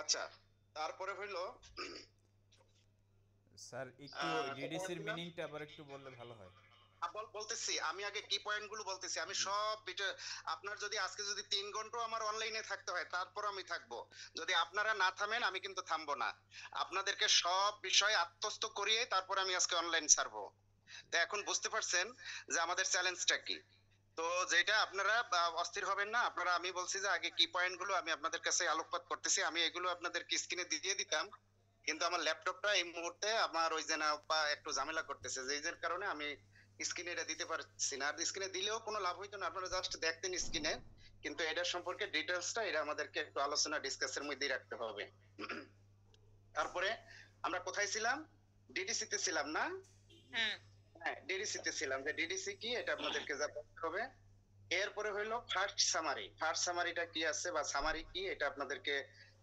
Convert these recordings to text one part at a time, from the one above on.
আচ্ছা, তারপরে হইলো স্যার একটু যেটা ডিডিসির হচ্ছিল, মিনিংটা আবার একটু বললে ভালো হয়। বলতেছি আমি আগে কি পয়েন্ট গুলো বলতেছি, আমি জি। সব আপনার যদি আজকে যদি 3 ঘন্টা আমার অনলাইনে থাকতে হয় তারপর আমি থাকবো, যদি আপনারা না থামেন আমি কিন্তু থামবো না, আপনাদেরকে সব বিষয় আত্মস্থ করিয়ে তারপর আমি আজকে অনলাইন ছাড়বো। তো এখন বুঝতে পারছেন যে আমাদের চ্যালেঞ্জটা কি। তো যেটা আপনারা অস্থির হবেন না আপনারা, আমি বলছি যে আগে কি পয়েন্ট গুলো আমি আপনাদের কাছে আলোকপাত করতেছি, আমি এগুলো আপনাদের স্ক্রিনে দিয়ে দিতাম, কিন্তু আমার ল্যাপটপটা এই মুহূর্তে আমার ওই যে না একটু ঝামেলা করতেছে, যে এর কারণে আমি স্ক্রিনে এটা দিতে পারছি না। আর স্ক্রিনে দিলেও কোনো লাভ হইতো না, আপনারা জাস্ট দেখতেন স্ক্রিনে, কিন্তু এটার সম্পর্কে ডিটেলসটা এটা আমাদেরকে একটু আলোচনা ডিসকাসের মধ্যেই রাখতে হবে। তারপরে আমরা কোথায় ছিলাম? ডিডিসি তে ছিলাম না? হ্যাঁ। হ্যাঁ, ডিডিসি তে ছিলাম, যে ডিডিসি কি এটা আপনাদেরকে জানতে হবে। এরপরে হইলো ফার্স্ট সামারি। ফার্স্ট সামারিটা কি আছে বা সামারি কি এটা আপনাদেরকে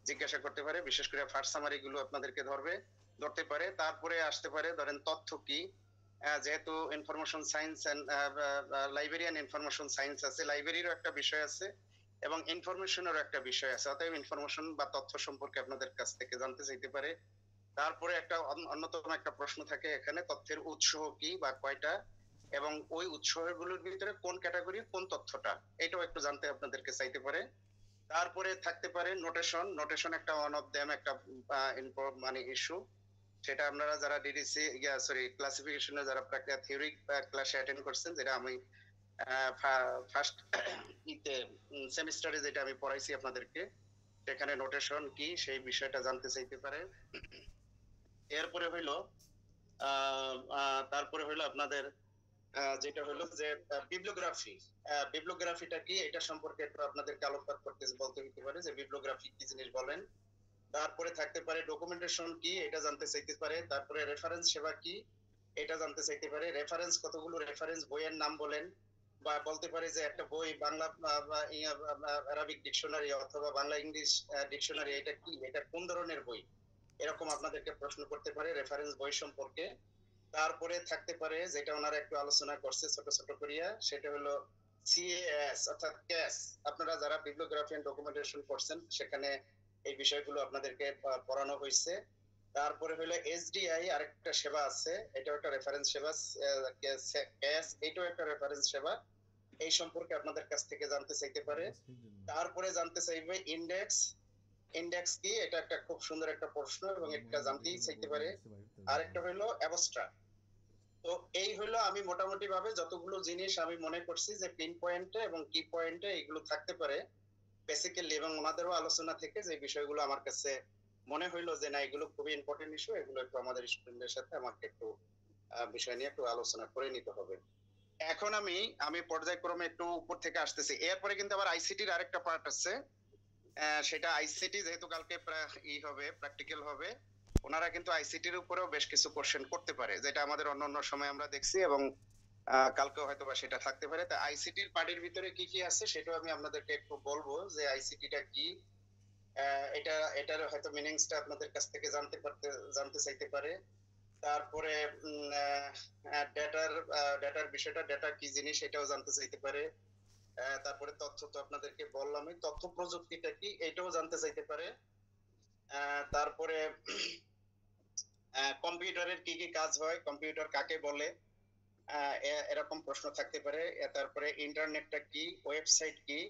জিজ্ঞাসা করতে পারে, বিশেষ করে ফার্স্ট সামারি গুলো আপনাদেরকে ধরতে পারে। তারপরে আসতে পারে ধরেন তথ্য কি, যেহেতু information science and librarian information science আছে, লাইব্রেরিরও একটা বিষয় আছে এবং ইনফরমেশনেরও একটা বিষয় আছে, অতএব ইনফরমেশন বা তথ্য সম্পর্কে আপনাদের কাছ থেকে জানতে চাইতে পারে। তারপরে একটা অন্যতম একটা প্রশ্ন থাকে এখানে, তথ্যের উৎস কি বা কয়টা, এবং ওই উৎসগুলোর ভিতরে কোন ক্যাটাগরির কোন তথ্যটা, এটাও একটু জানতে আপনাদেরকে চাইতে পারে। তারপরে থাকতে পারে নোটেশন। নোটেশন একটা ওয়ান অফ দেম একটা মানে ইস্যু, সেটা আপনারা যারা ডিডিসি সরি ক্লাসিফিকেশনে যারা থিওরি ক্লাসে অ্যাটেন্ড করছেন, যেটা আমি ফার্স্ট ইতে সেমিস্টারে যেটা আমি পড়াইছি আপনাদেরকে, সেখানে নোটেশন কি সেই বিষয়টা জানতে চাইতে পারে। এরপরে হইলো তারপরে হইলো আপনাদের যেটা হলো যে বিবলিওগ্রাফি। বিবলিওগ্রাফিটা কি এটা সম্পর্কে একটু আপনাদেরকে আলোকপাত করতে বলতে হতে পারে, যে বিবলিওগ্রাফি কি জিনিস বলেন। তারপরে থাকতে পারে ডকুমেন্টেশন কি এটা জানতে চাইতে পারে। তারপরে রেফারেন্স সেবা কি এটা জানতে চাইতে পারে। রেফারেন্স কতগুলো রেফারেন্স বইয়ের নাম বলেন, বা বলতে পারে যে একটা বই বাংলা আরবিক ডিকশনারি অথবা বাংলা ইংলিশ ডিকশনারি, এটা কি, এটা কোন ধরনের বই, এরকম আপনাদেরকে প্রশ্ন করতে পারে রেফারেন্স বই সম্পর্কে। তারপরে থাকতে পারে যেটা ওনারা একটু আলোচনা করছে ছোট ছোট করিয়া, সেটা হলো সিএএস অর্থাৎ ক্যাস। আপনারা যারা বিবলিওগ্রাফি এন্ড ডকুমেন্টেশন করছেন সেখানে এই বিষয়গুলো আপনাদেরকে পড়ানো হয়েছে। তারপরে হলো এসডিআই আরেকটা সেবা আছে, এটাও একটা রেফারেন্স সেবা। ক্যাস এটাও একটা রেফারেন্স সেবা, এই সম্পর্কে আপনাদের কাছ থেকে জানতে চাইতে পারে। তারপরে জানতে চাইবে ইন্ডেক্স। ইন্ডেক্স কি এটা একটা খুব সুন্দর একটা প্রশ্ন এবং এটা জানতেই চাইতে পারে। আরেকটা হলো অ্যাবস্ট্রাক্ট। তো এই হলো আমি মোটামুটি ভাবে যতগুলো জিনিস আমি মনে করছি যে পিন পয়েন্টে এবং কি পয়েন্টে এগুলো থাকতে পারে বেসিক্যালি, এবং ওনাদেরও আলোচনা থেকে যে বিষয়গুলো আমার কাছে মনে হইলো যে না এগুলো খুবই ইম্পর্টেন্ট ইস্যু, এগুলো একটু আমাদের স্টুডেন্টদের সাথে আমাকে একটু বিষয় নিয়ে একটু আলোচনা করে নিতে হবে। এখন আমি আমি পর্যায়ক্রমে একটু উপর থেকে আসতেছি। এরপরে কিন্তু আবার আইসিটির আরেকটা পার্ট আছে। সেটা আইসিটি যেহেতু কালকে হবে, প্র্যাকটিক্যাল হবে, ওনারা কিন্তু আইসিটির উপরেও বেশ কিছু কোশ্চেন করতে পারে, যেটা আমাদের অন্য অন্য সময় আমরা দেখছি, এবং কালকে হয়তো বা সেটা থাকতে পারে। তা আইসিটির পার্টের ভিতরে কি কি আছে সেটাও আমি আপনাদেরকে একটু বলবো, যে আইসিটিটা কি। এটা এটার হয়তো মিনিংসটা আপনাদের কাছ থেকে জানতে চাইতে পারে। তারপরে ডেটার বিষয়টা, ডেটা কি জিনিস এটাও জানতে চাইতে পারে। তারপরে তথ্য তো আপনাদেরকে বললামই, তথ্য প্রযুক্তিটা কি এটাও জানতে চাইতে পারে। তারপরে কম্পিউটারের কি কি কাজ হয়, কম্পিউটার কাকে বলে, এরকম প্রশ্ন থাকতে পারে। তারপরে ইন্টারনেটটা কি, ওয়েবসাইট কি,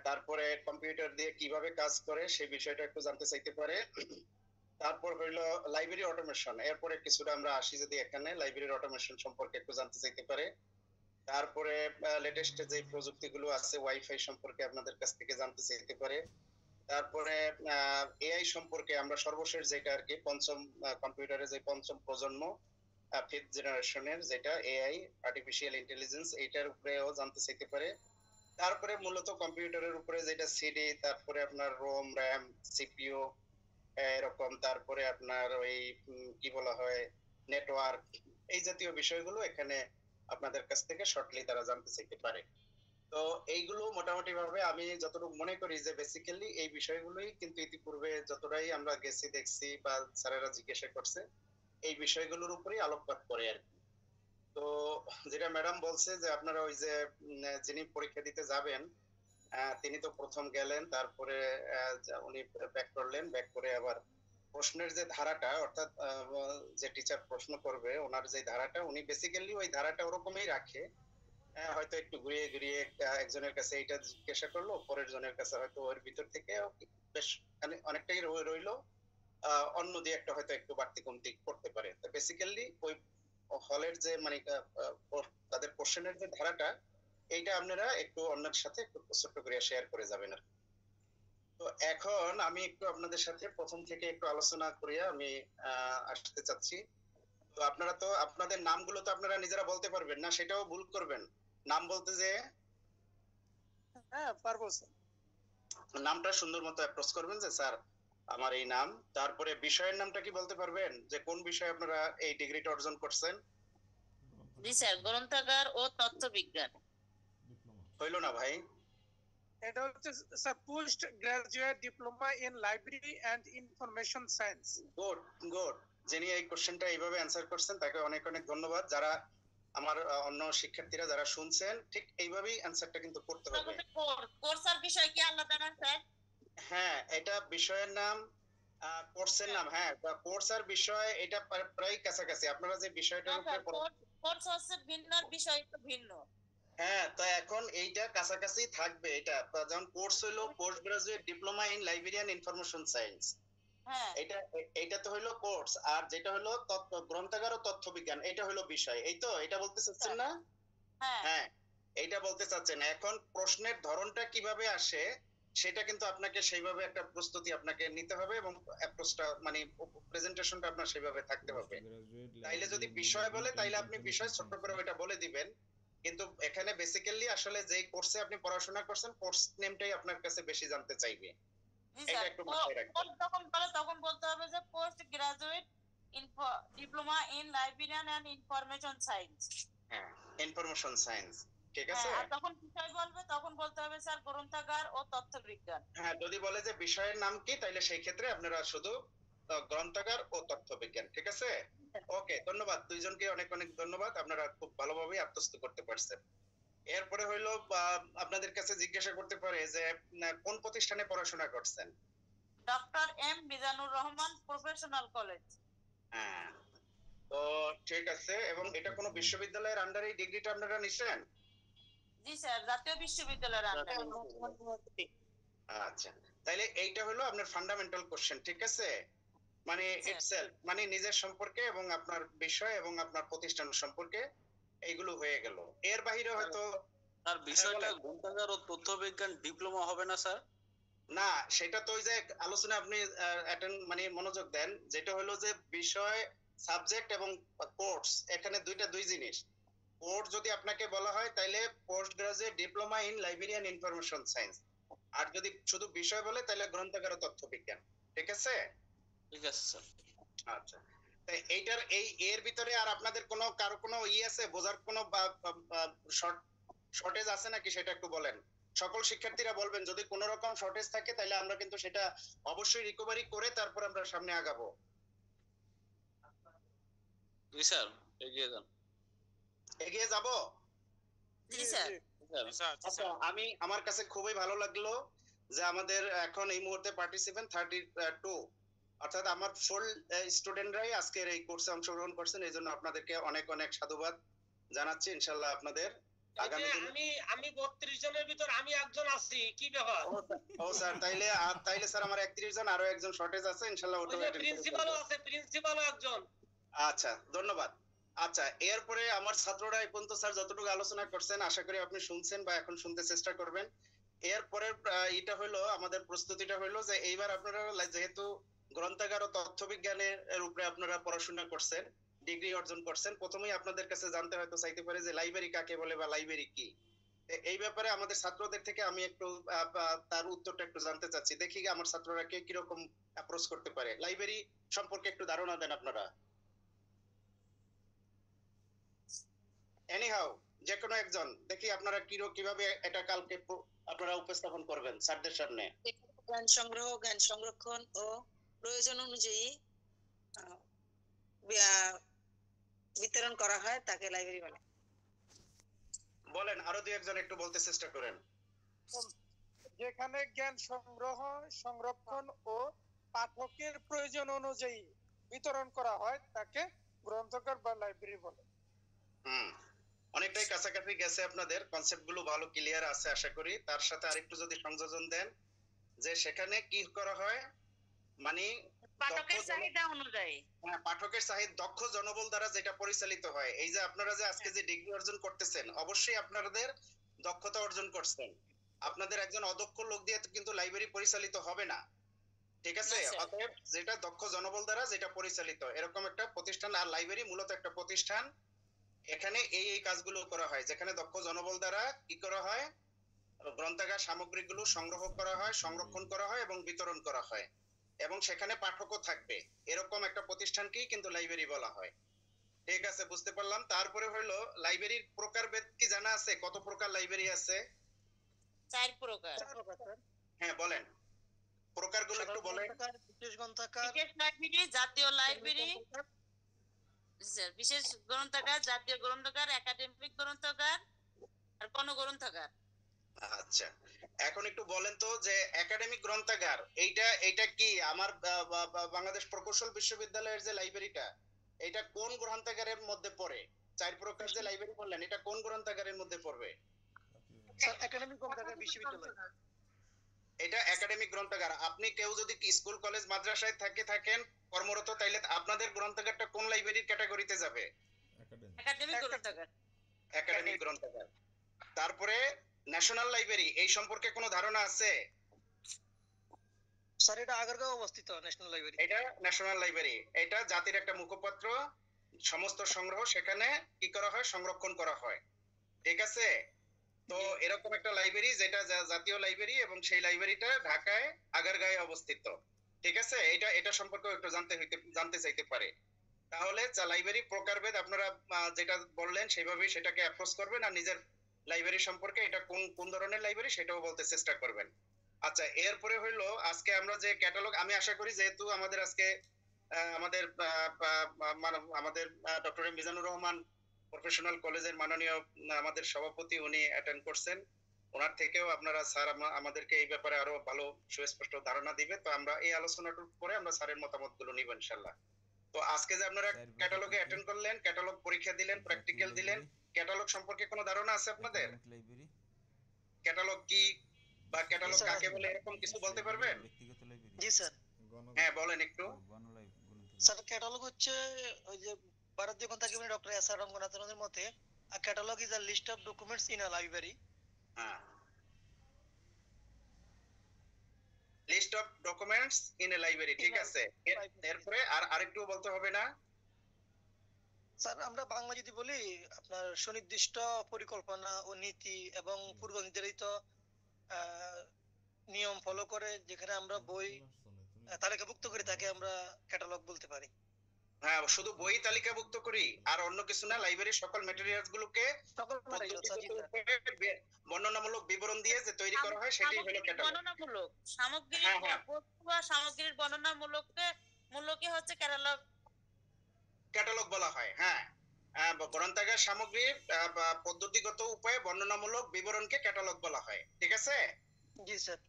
তারপরে কম্পিউটার দিয়ে কিভাবে কাজ করে সেই বিষয়টা একটু জানতে চাইতে পারে। তারপর হইলো লাইব্রেরি অটোমেশন, এরপরে কিছুটা আমরা আসি যদি এখানে লাইব্রেরি অটোমেশন সম্পর্কে একটু জানতে চাইতে পারে। তারপরে লেটেস্ট যে প্রযুক্তিগুলো আছে ওয়াইফাই সম্পর্কে আপনাদের কাছ থেকে জানতে চাইতে পারে। তারপরে এআই সম্পর্কে আমরা সর্বশেষ যেটা আর কি পঞ্চম কম্পিউটারের যে পঞ্চম প্রজন্ম ফিফথ জেনারেশনের যেটা এআই আর্টিফিশিয়াল ইন্টেলিজেন্স, এইটার উপরেও জানতে চাইতে পারে। তারপরে মূলত কম্পিউটারের উপরে যেটা সিডি, তারপরে আপনার রোম র্যাম সিপিইউ এরকম, তারপরে আপনার ওই কি বলা হয় নেটওয়ার্ক, এই জাতীয় বিষয়গুলো এখানে আপনাদের কাছ থেকে শর্টলি তারা জানতে চাইতে পারে। তো এইগুলো মোটামুটি ভাবে আমি যতটুকু মনে করি যে বেসিক্যালি এই বিষয়গুলোই কিন্তু ইতিপূর্বে যতটাই আমরা গেছি দেখছি বা স্যারেরা জিজ্ঞাসা করছে এই বিষয়গুলোর উপরেই আলোকপাত করে আর কি। তো যেটা ম্যাডাম বলছে যে আপনারা ওই যে যিনি পরীক্ষা দিতে যাবেন তিনি তো প্রথম গেলেন, তারপরে উনি ব্যাক করলেন, ব্যাক করে আবার প্রশ্নের যে ধারাটা, অর্থাৎ যে টিচার প্রশ্ন করবে ওনার যে ধারাটা, উনি বেসিক্যালি ওই ধারাটা ওরকমই রাখে। হয়তো একটু ঘুরিয়ে ঘুরিয়ে একজনের কাছে এটা জিজ্ঞাসা করলো, পরের জনের কাছে হয়তো ওর ভিতর থেকে বেশ অনেকটাই রইলো, অন্য দিয়ে একটা হয়তো একটু বাড়তি কমতি করতে পারে। বেসিক্যালি ওই হলের যে মানে তাদের কোশ্চেনের যে ধারাটা, এইটা আপনারা একটু অন্যের সাথে একটু ছোট্ট করে শেয়ার করে যাবেন আর কি। তো এখন আমি একটু আপনাদের সাথে প্রথম থেকে একটু আলোচনা করিয়া আমি আসতে চাচ্ছি। তো আপনারা তো আপনাদের নামগুলো তো আপনারা নিজেরা বলতে পারবেন না, সেটাও ভুল করবেন। নাম বলতে যে হ্যাঁ পারবো স্যার। নামটা সুন্দর মতো অ্যাপ্রোচ করবেন যে স্যার আমার এই নাম, তারপরে বিষয়ের নামটা কি বলতে পারবেন যে কোন বিষয়ে আপনারা এই ডিগ্রিটা অর্জন করছেন? জি স্যার, গ্রন্থাগার ও তথ্য বিজ্ঞান। হইলো না ভাই? এটা হচ্ছে sir post graduate diploma in library and information science. Good good. যিনি এই কোশ্চেনটা এইভাবে অ্যান্সার করছেন তাকে অনেক অনেক ধন্যবাদ। যারা আমার অন্য শিক্ষার্থীরা যারা শুনছেন, ঠিক এইভাবেই অ্যান্সারটা কিন্তু করতে হবে। কোর্স আর বিষয় কি আলাদা না স্যার? হ্যাঁ, এটা বিষয়ের নাম, কোর্সের নাম। হ্যাঁ, কোর্স আর বিষয় এটা প্রায় কাছাকাছি। আপনারা যে বিষয়টার উপরে কোর্স হচ্ছে ভিন্ন, বিষয় তো ভিন্ন। হ্যাঁ, তো এখন এইটা কাছাকাছি থাকবে। এটা যেমন কোর্স হলো post graduate diploma in librarian information science. হ্যাঁ, এটা তো হলো কোর্স, আর যেটা হলো গ্রন্থাগার ও তথ্য বিজ্ঞান, এটা হলো বিষয়। এই তো এটা বলতে চাচ্ছেন না? হ্যাঁ, হ্যাঁ, এইটা বলতে চাচ্ছেন। এখন প্রশ্নের ধরনটা কিভাবে আসে সেটা কিন্তু আপনাকে সেইভাবে একটা প্রস্তুতি আপনাকে নিতে হবে, এবং অ্যাপ্রোচটা মানে প্রেজেন্টেশনটা আপনার সেইভাবে থাকতে হবে। তাইলে যদি বিষয় বলে তাইলে আপনি বিষয় ছোট করে ওইটা বলে দিবেন, কিন্তু এখানে বেসিক্যালি আসলে যে কোর্সে আপনি পড়াশোনা করছেন কোর্স নেমটাই আপনার কাছে বেশি জানতে চাইবে। জি এটা স্যার। একটু মাথায় রাখবেন। কোর্স যখন বলে তখন বলতে হবে যে post graduate diploma in librarian and information science. হ্যাঁ, ইনফরমেশন সায়েন্স, ঠিক আছে। হ্যাঁ, আর তখন বিষয় বলবে তখন বলতে হবে স্যার গ্রন্থাগার ও তথ্য বিজ্ঞান। হ্যাঁ, যদি বলে যে বিষয়ের নাম কি, তাইলে সেই ক্ষেত্রে আপনারা শুধু গ্রন্থাগার ও তথ্য বিজ্ঞান, ঠিক আছে। ওকে, ধন্যবাদ দুইজনকে, অনেক অনেক ধন্যবাদ। আপনারা খুব ভালোভাবে আত্মস্থ করতে পারছেন। এরপরে হইলো আপনাদের কাছে জিজ্ঞাসা করতে পারে যে কোন প্রতিষ্ঠানে পড়াশোনা করছেন? Doctor M Mizanur Rahman professional college. হ্যাঁ, তো ঠিক আছে। এবং এটা কোন বিশ্ববিদ্যালয়ের আন্ডারে এই ডিগ্রিটা আপনারা নিছেন? জি স্যার, জাতীয় বিশ্ববিদ্যালয়ের আন্ডারে। আচ্ছা, তাইলে এইটা হলো আপনার ফান্ডামেন্টাল কোশ্চেন, ঠিক আছে। মানে ইটসেলফ, মানে নিজের সম্পর্কে এবং আপনার বিষয় এবং আপনার প্রতিষ্ঠান সম্পর্কে এইগুলো হয়ে গেল। এর বাইরে হয়তো আর বিষয়টা গ্রন্থাগার ও তথ্য বিজ্ঞান ডিপ্লোমা হবে না স্যার? না, সেটা তো ওই যে আলোচনা আপনি অ্যাটেন্ড মানে মনোযোগ দেন, যেটা হলো যে বিষয়, সাবজেক্ট এবং কোর্স, এখানে দুই জিনিস। কোর্স যদি আপনাকে বলা হয় তাইলে post graduate diploma in librarian information science, আর যদি শুধু বিষয় বলে তাহলে গ্রন্থাগার ও তথ্য বিজ্ঞান, ঠিক আছে। ঠিক আছে স্যার। আচ্ছা, তাই এইটার এর ভিতরে আর আপনাদের কারো কোনো আছে বোঝার কোনো শর্টেজ আছে নাকি, সেটা একটু বলেন। সকল শিক্ষার্থীরা বলবেন, যদি কোনো রকম শর্টেজ থাকে তাহলে আমরা কিন্তু সেটা অবশ্যই রিকভারি করে তারপর আমরা সামনে আগাবো। জি স্যার, এগিয়ে যান। এগিয়ে যাব। জি স্যার। আচ্ছা, আমার কাছে খুবই ভালো লাগলো যে আমাদের এখন এই মুহূর্তে পার্টিসিপেন্ট 32, অর্থাৎ আমার ফুল স্টুডেন্টরাই আজকের এই কোর্সে অংশগ্রহণ করছেন। এই জন্য আপনাদেরকে অনেক অনেক সাধুবাদ জানাচ্ছি। ইনশাল্লাহ আপনাদের আগামী দিন আমি 32 জনের ভিতর আমি একজন আছি, কি ব্যাপার? ও স্যার, তাইলে স্যার আমার 31 জন, আরো একজন শর্টেজ আছে, ইনশাল্লাহ ওটা প্রিন্সিপালও আছে, প্রিন্সিপালও একজন। আচ্ছা, ধন্যবাদ। আচ্ছা, এরপরে আমার ছাত্ররা এই পর্যন্ত স্যার যতটুকু আলোচনা করছেন আশা করি আপনি শুনছেন বা এখন শুনতে চেষ্টা করবেন। এরপরে এটা হলো আমাদের প্রস্তুতিটা হলো যে এইবার আপনারা যেহেতু গ্রন্থাগার ও তথ্য বিজ্ঞানের উপরে আপনারা পড়াশোনা করছেন, ডিগ্রি অর্জন করছেন, প্রথমেই আপনাদের কাছে জানতে হয়তো চাইতে পারে যে লাইব্রেরি কাকে বলে বা লাইব্রেরি কি। এই ব্যাপারে আমাদের ছাত্রদের থেকে আমি একটু তার উত্তরটা একটু জানতে চাচ্ছি। দেখি আমার ছাত্ররা কে কিরকম অ্যাপ্রোচ করতে পারে। লাইব্রেরি সম্পর্কে একটু ধারণা দেন আপনারা। এনিহাউ, যে কোনো একজন দেখি আপনারা কিভাবে এটা কালকে আপনারা উপস্থাপন করবেন স্যারদের সামনে। জ্ঞান সংগ্রহ, জ্ঞান সংরক্ষণ ও প্রয়োজন অনুযায়ী বিতরণ করা হয়, তাকে লাইব্রেরি বলে। বলেন, আরো দুই একজন একটু বলতে চেষ্টা করেন। যেখানে জ্ঞান সংগ্রহ, সংরক্ষণ ও পাঠকের প্রয়োজন অনুযায়ী বিতরণ করা হয় তাকে গ্রন্থাগার বা লাইব্রেরি বলে। হুম, অনেকটাই কাছাকাছি গেছে, আপনাদের কনসেপ্ট গুলো ভালো ক্লিয়ার আছে আশা করি। তার সাথে আরেকটু যদি সংযোজন দেন যে সেখানে কি করা হয়, মানে পাঠকের চাহিদা অনুযায়ী। হ্যাঁ, পাঠকের চাহিদা দক্ষ জনবল দ্বারা যেটা পরিচালিত হয়। এই যে আপনারা যে আজকে যে ডিগ্রি অর্জন করতেছেন, অবশ্যই আপনাদের দক্ষতা অর্জন করছেন। আপনাদের একজন অদক্ষ লোক দিয়ে কিন্তু লাইব্রেরি পরিচালিত হবে না, ঠিক আছে? না, স্যার। অতএব যেটা দক্ষ জনবল দ্বারা যেটা পরিচালিত, এরকম একটা প্রতিষ্ঠান। আর লাইব্রেরি মূলত একটা প্রতিষ্ঠান, এখানে এই কাজগুলো করা হয়, যেখানে দক্ষ জনবল দ্বারা কি করা হয়, গ্রন্থাগার সামগ্রীগুলো সংগ্রহ করা হয়, সংরক্ষণ করা হয় এবং বিতরণ করা হয়, এবং সেখানে পাঠকও থাকবে। এরকম একটা প্রতিষ্ঠানকেই কিন্তু লাইব্রেরি বলা হয়। ঠিক আছে, বুঝতে পারলাম। তারপরে হলো লাইব্রেরির প্রকারভেদ কি জানা আছে? কত প্রকার লাইব্রেরি আছে? 4 প্রকার। হ্যাঁ, বলেন, প্রকারগুলো একটু বলেন। বিশেষ গ্রন্থাগার, বিশেষ লাইব্রেরি, জাতীয় লাইব্রেরি, স্যার বিশেষ গ্রন্থাগার, জাতীয় গ্রন্থাগার, একাডেমিক গ্রন্থাগার আর গণগ্রন্থাগার। আচ্ছা, এখন একটু বলেন তো যে একাডেমিক গ্রন্থাগার এইটা কি? আমার বাংলাদেশ প্রকৌশল বিশ্ববিদ্যালয়ের যে লাইব্রেরিটা, এটা কোন গ্রন্থাগারের মধ্যে পড়ে? 4 প্রকার যে লাইব্রেরি বললেন, এটা কোন গ্রন্থাগারের মধ্যে পড়বে? স্যার একাডেমিক গ্রন্থাগার বিশ্ববিদ্যালয়। এটা একাডেমিক গ্রন্থাগার। আপনি কেউ যদি কি স্কুল কলেজ মাদ্রাসায় থাকেন কর্মরত, তাইলে আপনাদের গ্রন্থাগারটা কোন লাইব্রেরির ক্যাটাগরিতে যাবে? একাডেমিক গ্রন্থাগার। একাডেমিক গ্রন্থাগার। তারপরে ন্যাশনাল লাইব্রেরি, এই সম্পর্কে কোনো ধারণা আছে? স্যার এটা আগারগাঁও অবস্থিত ন্যাশনাল লাইব্রেরি। এটা ন্যাশনাল লাইব্রেরি, এটা জাতির একটা মুখপত্র। সমস্ত সংগ্রহ সেখানে কি করা হয়, সংরক্ষণ করা হয়, ঠিক আছে? তো এরকম একটা লাইব্রেরি যেটা জাতীয় লাইব্রেরি, এবং সেই লাইব্রেরিটা ঢাকায় আগারগাঁয়ে অবস্থিত, ঠিক আছে? এটা সম্পর্কে একটু জানতে চাইতে পারে। তাহলে যা লাইব্রেরি প্রকারভেদ আপনারা যেটা বললেন সেইভাবেই সেটাকে অ্যাপ্রোচ করবেন, আর নিজের লাইব্রেরি সম্পর্কে এটা কোন ধরনের লাইব্রেরি সেটাও বলতে চেষ্টা করবেন। আচ্ছা, এরপরে হইলো আজকে আমরা যে ক্যাটালগ, আমি আশা করি যেহেতু আমাদের আজকে আমাদের ডক্টর মিজানুর রহমান প্রফেশনাল কলেজের মাননীয় আমাদের সভাপতি উনি অ্যাটেন্ড করছেন, ওনার থেকেও আপনারা স্যার আমাদেরকে এই ব্যাপারে আরো ভালো সুস্পষ্ট ধারণা দিবে। তো আমরা এই আলোচনাটার পরে আমরা স্যারের মতামতগুলো নিব ইনশাআল্লাহ। তো আজকে যে আপনারা ক্যাটালগে অ্যাটেন্ড করলেন, ক্যাটালগ পরীক্ষা দিলেন, প্র্যাকটিক্যাল দিলেন, ক্যাটালগ সম্পর্কে কোনো ধারণা আছে আপনাদের? ক্যাটালগ কি বা ক্যাটালগ কাকে বলে, এরকম কিছু বলতে পারবেন? জি স্যার। হ্যাঁ, বলেন একটু। স্যার ক্যাটালগ হচ্ছে ওই যে ভারতীয় গ্রন্থাগার ডক্টর এস আর রঙ্গনাথনের মতে catalogue is a list of documents in a library. হ্যাঁ, list of documents in a library, ঠিক আছে। এরপরে আরেকটু বলতে হবে না? স্যার আমরা বাংলা যদি বলি, আপনার সুনির্দিষ্ট পরিকল্পনা ও নীতি এবং পূর্ব নির্ধারিত নিয়ম ফলো করে যেখানে আমরা বই তালিকাভুক্ত করে তাকে আমরা ক্যাটালগ বলতে পারি। হ্যাঁ, শুধু বই তালিকাভুক্ত করি আর অন্য কিছু না, লাইব্রেরির সকল ম্যাটেরিয়ালস গুলোকে বর্ণনামূলক বিবরণ দিয়ে যে তৈরি করা হয় সেটাই হলো ক্যাটালগ। বর্ণনামূলক সামগ্রী, হ্যাঁ, হ্যাঁ। বস্তু বা সামগ্রীর মূল্যকে হচ্ছে ক্যাটালগ বলা হয়। হ্যাঁ, গ্রন্থাগার সামগ্রীর পদ্ধতিগত উপায়ে বর্ণনামূলক বিবরণকে ক্যাটালগ বলা হয়, ঠিক আছে? জি স্যার।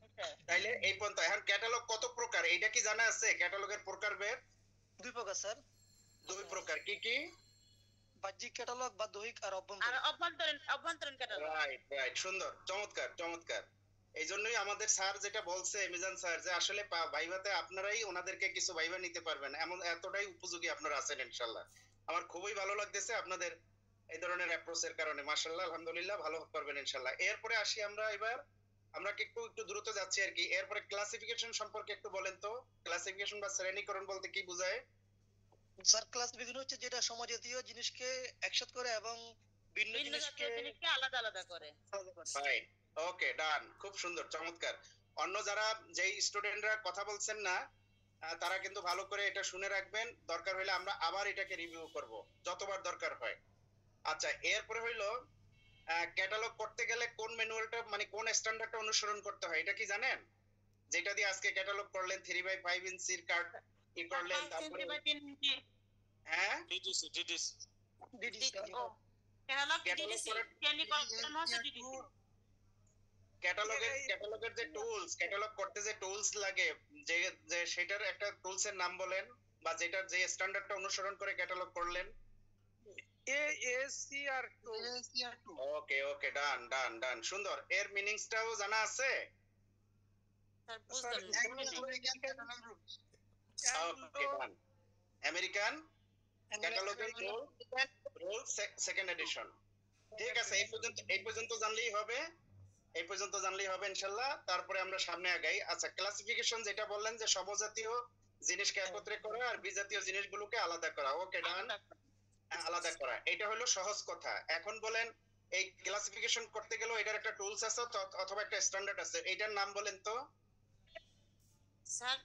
তাইলে এই পর্যন্ত। এখন ক্যাটালগ কত প্রকার এইটা কি জানা আছে? ক্যাটালগের প্রকারভেদ 2 প্রকার স্যার। 2 প্রকার, কি কি? বাহ্যিক ক্যাটালগ বা দৈহিক আর আর অভ্যন্তরীণ। অভ্যন্তরীণ ক্যাটালগ। রাইট, সুন্দর, চমৎকার। এই জন্যই আমাদের স্যার যেটা বলছে, মিজান স্যার, যে আসলে ভাইভাতে আপনারাই ওনাদেরকে কিছু ভাইভা নিতে পারবেন, এমন এতটাই উপযোগী আপনারা আছেন ইনশাআল্লাহ। আমার খুবই ভালো লাগতেছে আপনাদের এই ধরনের অ্যাপ্রোচের কারণে। মাশাআল্লাহ, আলহামদুলিল্লাহ, ভালো করবেন ইনশাআল্লাহ। এরপরে আসি আমরা কি একটু দ্রুত যাচ্ছি আর কি। এরপরে ক্লাসিফিকেশন সম্পর্কে একটু বলেন তো। ক্লাসিফিকেশন বা শ্রেণীকরণ বলতে কি বোঝায়? স্যার ক্লাসিফিকেশন হচ্ছে যেটা সমজাতীয় জিনিসকে একসাথে করে এবং ভিন্ন জিনিসকে আলাদা আলাদা করে। ফাইন, ওকে, ডান, খুব সুন্দর, চমৎকার। অন্য যারা যেই স্টুডেন্টরা কথা বলছেন না, তারা কিন্তু ভালো করে এটা শুনে রাখবেন। দরকার হলে আমরা আবার এটাকে রিভিউ করব যতবার দরকার হয়। আচ্ছা, এরপরে হইলো ক্যাটালগ করতে গেলে কোন ম্যানুয়ালটা, মানে কোন স্ট্যান্ডার্ডটা অনুসরণ করতে হয়, এটা কি জানেন? যেটা দিয়ে আজকে ক্যাটালগ করলেন 3/5 ইঞ্চির কার্ড করলেন, তারপরে হ্যাঁ ডিডিসি ক্যাটালগ ডিডিসি, ক্যাটালগের যে টুলস, ক্যাটালগ করতে যে টুলস লাগে, যে যে সেটার একটা টুলস এর নাম বলেন, বা যেটার যে স্ট্যান্ডার্ডটা অনুসরণ করে ক্যাটালগ করলেন। ASCR2 ওকে ওকে, ডান ডান ডান, সুন্দর। এর মিনিংসটাও জানা আছে? স্যার বুঝলাম না। Okay, done. আমেরিকান ক্যাটালগের রুল সেকেন্ড এডিশন। ঠিক আছে, এই পর্যন্ত জানলেই হবে, এই পর্যন্ত জানলেই হবে ইনশাআল্লাহ। তারপরে আমরা সামনে আগাই। আচ্ছা, ক্লাসিফিকেশন যেটা বললেন যে সমজাতীয় জিনিসকে একত্রে করা আর বিজাতীয় জিনিসগুলোকে আলাদা করা। ওকে, ডান। আলাদা করা, এটা হলো সহজ কথা। এখন বলেন, এই ক্লাসিফিকেশন করতে গেলেও এটার একটা টুলস আছে অথবা একটা স্ট্যান্ডার্ড আছে, এটার নাম বলেন তো। স্যার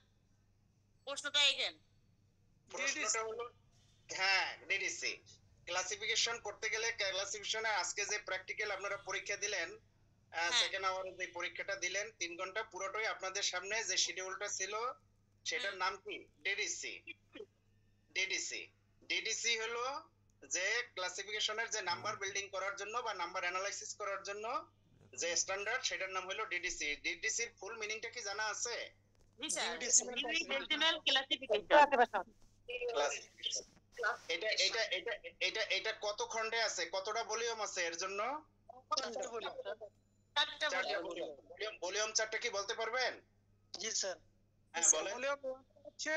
প্রশ্নটা এগেন। প্রশ্নটা হলো, হ্যাঁ, ডিডিসি। ক্লাসিফিকেশন করতে গেলে, ক্লাসিফিকেশনে আজকে যে প্র্যাকটিক্যাল আপনারা পরীক্ষা দিলেন, সেকেন্ড আওয়ারে যে পরীক্ষাটা দিলেন 3 ঘন্টা, পুরোটাই আপনাদের সামনে যে শিডিউলটা ছিল সেটার নাম কি? ডিডিসি। ডিডিসি ডিডিসি হলো যে ক্লাসিফিকেশনের যে নাম্বার বিল্ডিং করার জন্য বা নাম্বার অ্যানালাইসিস করার জন্য যে স্ট্যান্ডার্ড, সেটার নাম হলো ডিডিসি। ডিডিসির ফুল মিনিংটা কি জানা আছে? জি স্যার, Decimal ডেসিমাল ক্লাসিফিকেশন। এটা এটা এটা এটা এটা কত খণ্ডে আছে, কতটা ভলিউম আছে এর জন্য? চারটা ভলিউম 4টা কি বলতে পারবেন? জি স্যার। হ্যাঁ, বলেন। ভলিউম হচ্ছে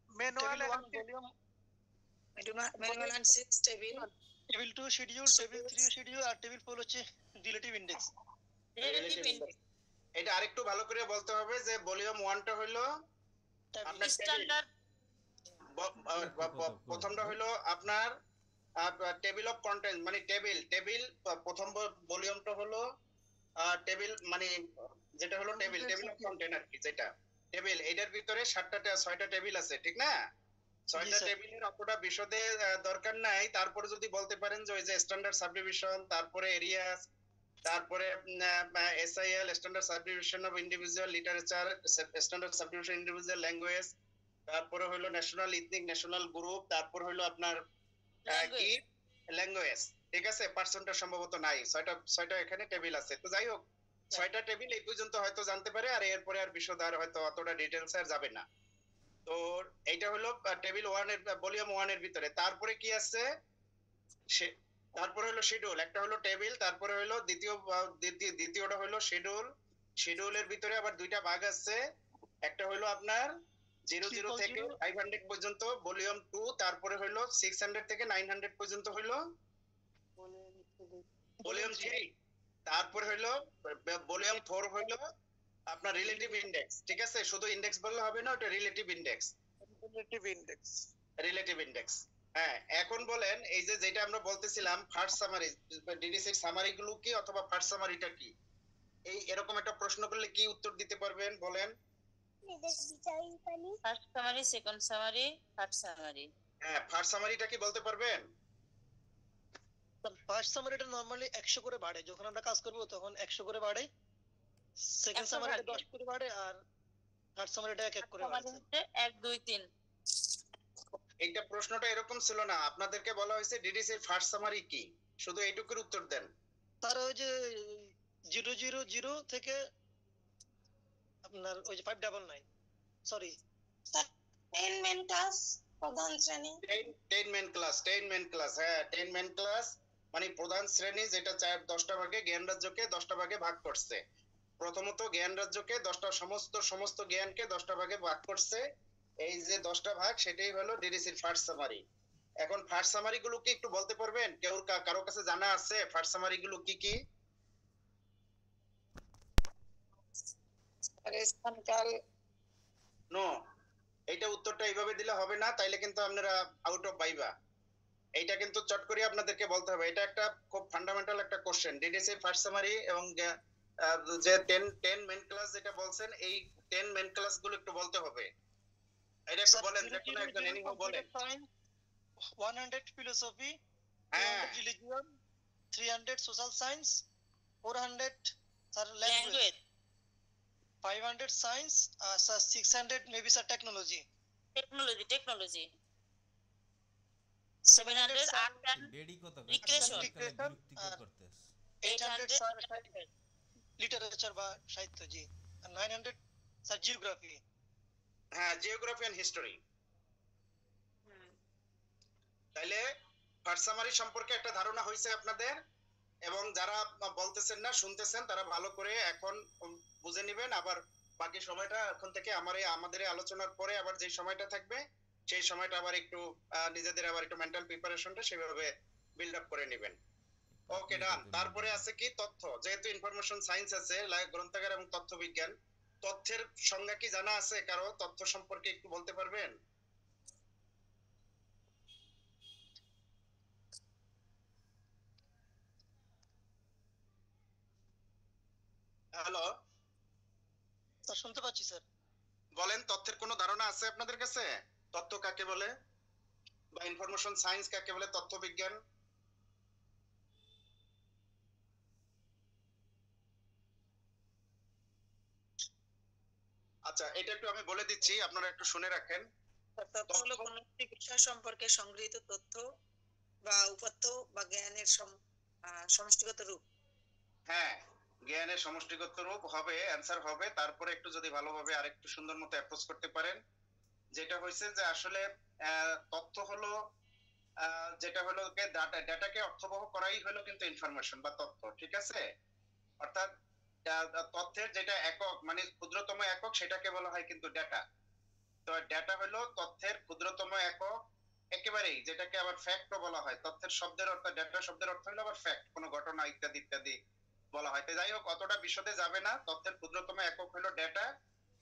manual manual and 6 table, table 2 schedule, table 3 schedule, আর টেবিল 4 হচ্ছে রিলেটিভ ইনডেক্স। রিলেটিভ ইনডেক্স, এটা আরেকটু ভালো করে বলতে হবে যে ভলিউম 1টা হলো আপনার স্ট্যান্ডার্ড, প্রথমটা হলো আপনার টেবিল অফ কন্টেন্ট, মানে টেবিল প্রথম ভলিউমটা হলো টেবিল, মানে যেটা হলো টেবিল অফ কন্টেন্ট আর কি, যেটা টেবিল। এটার ভিতরে 6টা টেবিল আছে, ঠিক না? 6টা টেবিলের অতটা বিশদে দরকার নাই। তারপরে যদি বলতে পারেন যে ওই যে স্ট্যান্ডার্ড সাবডিভিশন, তারপরে এরিয়াস, তারপরে SIL, standard subdivision of individual literature, standard subdivision individual language, তারপরে হলো ন্যাশনাল ইথনিক ন্যাশনাল গ্রুপ, তারপর হলো আপনার কি ল্যাঙ্গুয়েজ, ঠিক আছে? পার্সেন্টটা সম্ভবত নাই, 6টা এখানে টেবিল আছে। তো যাই হোক, 6টা টেবিল এই পর্যন্ত হয়তো জানতে পারে, আর এরপরে আর বিশদ আর হয়তো অতটা ডিটেইলস আর যাবে না। তো এইটা হলো টেবিল 1 এর ভলিউম 1 এর ভিতরে। তারপরে কি আছে? তারপরে হলো শিডিউল। একটা হলো টেবিল, তারপরে হলো দ্বিতীয়টা হলো শিডিউল। শিডিউলের ভিতরে আবার 2টা ভাগ আছে। একটা হলো আপনার 00 থেকে 500 পর্যন্ত ভলিউম 2, তারপরে হলো 600 থেকে 900 পর্যন্ত হলো ভলিউম 3, তারপরে হলো ভলিউম 4 হলো আপনার রিলেটিভ ইনডেক্স, ঠিক আছে? শুধু ইনডেক্স বললে হবে না, ওটা রিলেটিভ ইনডেক্স। রিলেটিভ ইনডেক্স, হ্যাঁ। এখন বলেন, এই যে যেটা আমরা বলতেছিলাম ফার্স্ট সামারি, ডিডিসির সামারি গুলো কি অথবা ফার্স্ট সামারিটা কি, এই এরকম একটা প্রশ্ন করলে কি উত্তর দিতে পারবেন বলেন? First summary, second summary, third summary. হ্যাঁ, ফার্স্ট সামারিটা কি বলতে পারবেন? ফার্স্ট সামারিটা নরমালি 100 করে বাড়ে, যখন আমরা কাজ করব তখন 100 করে বাড়ে। সেকেন্ড সামারিটা 10 করে বাড়ে, আর থার্ড সামারিটা 1 করে বাড়ে। 1 2 3। এইটা প্রশ্নটা এরকম ছিল না, আপনাদেরকে বলা হয়েছে ডিডিসির ফার্স্ট সামারি কি, শুধু এইটুকুর উত্তর দেন। তার ওই যে 000 থেকে আপনার ওই যে 599, সরি 10 মেন ক্লাস, প্রধান শ্রেণী, 10 মেন ক্লাস, 10 মেন ক্লাস, হ্যাঁ 10 মেন ক্লাস মানে প্রধান শ্রেণী, যেটা 10টা ভাগে জ্ঞান রাজ্যকে 10টা ভাগে ভাগ করছে। প্রথমত জ্ঞান রাজ্যকে 10টা সমস্ত জ্ঞানকে 10টা ভাগে ভাগ করছে। এই যে 10টা ভাগ, সেটাই হলো ডিডিসির ফার্স্ট সামারি। এখন ফার্স্ট সামারি গুলো কি একটু বলতে পারবেন? কারো কাছে জানা আছে ফার্স্ট সামারি গুলো কি কি? স্থানকাল, নো, এইটা উত্তরটা এইভাবে দিলে হবে না, তাইলে কিন্তু আপনারা আউট অফ পাইবা। এইটা কিন্তু চট করে আপনাদেরকে বলতে হবে। এটা একটা খুব ফান্ডামেন্টাল একটা কোশ্চেন। ডিডিসি ফার্স্ট সামারি এবং যে 10 মেন ক্লাস যেটা বলছেন, এই 10 মেন ক্লাস গুলো একটু বলতে হবে। এটা একটু বলেন, যে কোনো একজন এনিমো বলেন। 100 ফিলোসফি, হ্যাঁ 200 religion, 300 social science, 400 sir language, language, 500 science, sir 600 maybe sir technology, technology, 700 art and ডেডি কত Recreation. বিরক্তিকর করতেছ। 800 স্যার লিটারেচার বা সাহিত্য, জি। আর 900 স্যার জিওগ্রাফি। হ্যাঁ, জিওগ্রাফি এন্ড হিস্টোরি। তাইলে ফার্স্ট সামারি সম্পর্কে একটা ধারণা হয়েছে আপনাদের, এবং যারা বলতেছেন না শুনতেছেন তারা ভালো করে এখন বুঝে নেবেন। আবার বাকি সময়টা এখন থেকে আমাদের এই আলোচনার পরে আবার যে সময়টা থাকবে সেই সময়টা আবার একটু নিজেদের আবার একটু মেন্টাল প্রিপারেশনটা সেভাবে বিল্ড আপ করে নেবেন। ওকে, ডান। তারপরে আছে কি তথ্য। যেহেতু ইনফরমেশন সায়েন্স আছে, গ্রন্থাগার এবং তথ্য বিজ্ঞান, তথ্যের সংজ্ঞা কি জানা আছে কারো? তথ্য সম্পর্কে একটু বলতে পারবেন? হ্যালো, স্যার শুনতে পাচ্ছি স্যার। বলেন, তথ্যের কোনো ধারণা আছে আপনাদের কাছে? তথ্য কাকে বলে বা ইনফরমেশন সায়েন্স কাকে বলে, তথ্য বিজ্ঞান? আচ্ছা, এটা একটু আমি বলে দিচ্ছি, আপনারা একটু শুনে রাখেন। তথ্য হলো কোনো একটি বিষয় সম্পর্কে সংগৃহীত তথ্য বা উপাত্ত বা জ্ঞানের সমষ্টিগত রূপ। হ্যাঁ, জ্ঞানের সমষ্টিগত রূপ হবে, অ্যান্সার হবে। তারপরে একটু যদি ভালোভাবে আরেকটু সুন্দর মতো অ্যাপ্রোচ করতে পারেন, যেটা হয়েছে যে আসলে তথ্য হলো যেটা হলো ডাটাকে অর্থবহ করাই হলো কিন্তু ইনফরমেশন বা তথ্য, ঠিক আছে? অর্থাৎ তথ্যের যেটা একক মানে ক্ষুদ্রতম একক সেটাকে বলা হয় কিন্তু ডেটা। তো ডেটা হলো তথ্যের ক্ষুদ্রতম একক একেবারেই, যেটাকে আবার ফ্যাক্টও বলা হয়। তথ্যের শব্দের অর্থ, ডেটা শব্দের অর্থ হলো আবার ফ্যাক্ট, কোনো ঘটনা ইত্যাদি ইত্যাদি বলা হয়। তো যাই হোক, অতটা বিশদে যাবে না। তথ্যের ক্ষুদ্রতম একক হলো ডেটা,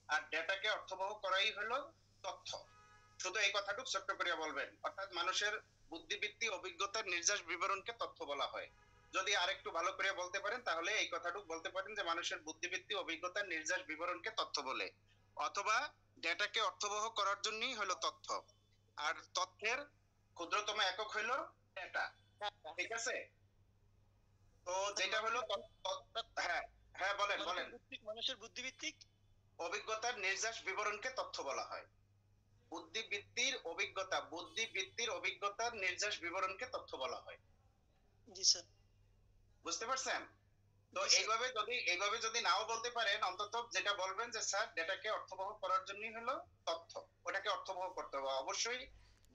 আর ডেটাকে অর্থবহ করাই হলো তথ্য। শুধু এই কথাটুকু ছোট্ট করে বলবেন। অর্থাৎ মানুষের বুদ্ধিবৃত্তি অভিজ্ঞতার নির্যাস বিবরণকে তথ্য বলা হয়। যদি আরেকটু ভালো করে বলতে পারেন তাহলে এই কথাটুকু বলতে পারেন যে মানুষের বুদ্ধিবৃত্তি অভিজ্ঞতার নির্যাস বিবরণকে তথ্য বলে, অথবা ডেটাকে অর্থবহ করার জন্যই হলো তথ্য। আর তথ্যের ক্ষুদ্রতম একক হলো ডেটা, ঠিক আছে? তো যেটা হলো হ্যাঁ হ্যাঁ, বলেন বলেন। মানুষের বুদ্ধিভিত্তিক অভিজ্ঞতার নির্যাস বিবরণকে তথ্য বলা হয়। বুদ্ধিবৃত্তির অভিজ্ঞতার নির্যাস বিবরণকে তথ্য বলা হয়। জি স্যার। বুঝতে পারছেন? তো এইভাবে যদি নাও বলতে পারেন, অন্তত যেটা বলবেন যে স্যার ডেটাকে অর্থবহ করার জন্যই হলো তথ্য, ওটাকে অর্থবহ করতে হবে। অবশ্যই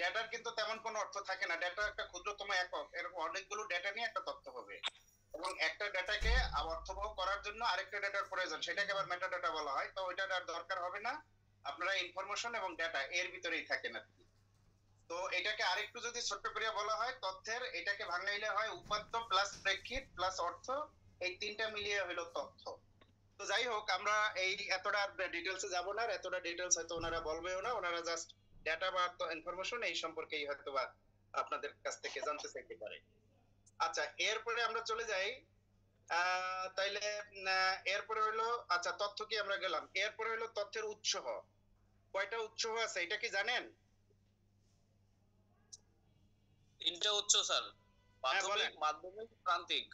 ডেটার কিন্তু তেমন কোনো অর্থ থাকে না, ডেটা একটা ক্ষুদ্রতম একক, এরকম অনেকগুলো ডেটা নিয়ে একটা তথ্য হবে, এবং একটা ডেটাকে অর্থবহ করার জন্য আরেকটা ডেটার প্রয়োজন, সেটাকে আবার মেটা ডেটা বলা হয়। তো ওইটার আর দরকার হবে না, আপনারা ইনফরমেশন এবং ডেটা এর ভিতরেই থাকেন আর কি। তো এটাকে আরেকটু যদি ছোট্ট করে বলা হয়, তথ্যের এটাকে ভাঙাইলে হয় উপাত্ত প্লাস প্রেক্ষিত প্লাস অর্থ, এই তিনটা মিলিয়ে হলো তথ্য। তো যাই হোক, আমরা এই এতটা ডিটেলসে যাব না, আর এতটা ডিটেলস হয়তো ওনারা বলবেও না, ওনারা জাস্ট ডেটা বা ইনফরমেশন এই সম্পর্কেই হয়তো বা আপনাদের কাছ থেকে জানতে চাইতে পারে। আচ্ছা, এরপরে আমরা চলে যাই। তাইলে এরপরে হলো, আচ্ছা তথ্য কি আমরা গেলাম, এরপরে হলো তথ্যের উৎস। কয়টা উৎস আছে এটা কি জানেন? তিনটা উৎস স্যার, প্রাথমিক, মাধ্যমিক, প্রান্তিক।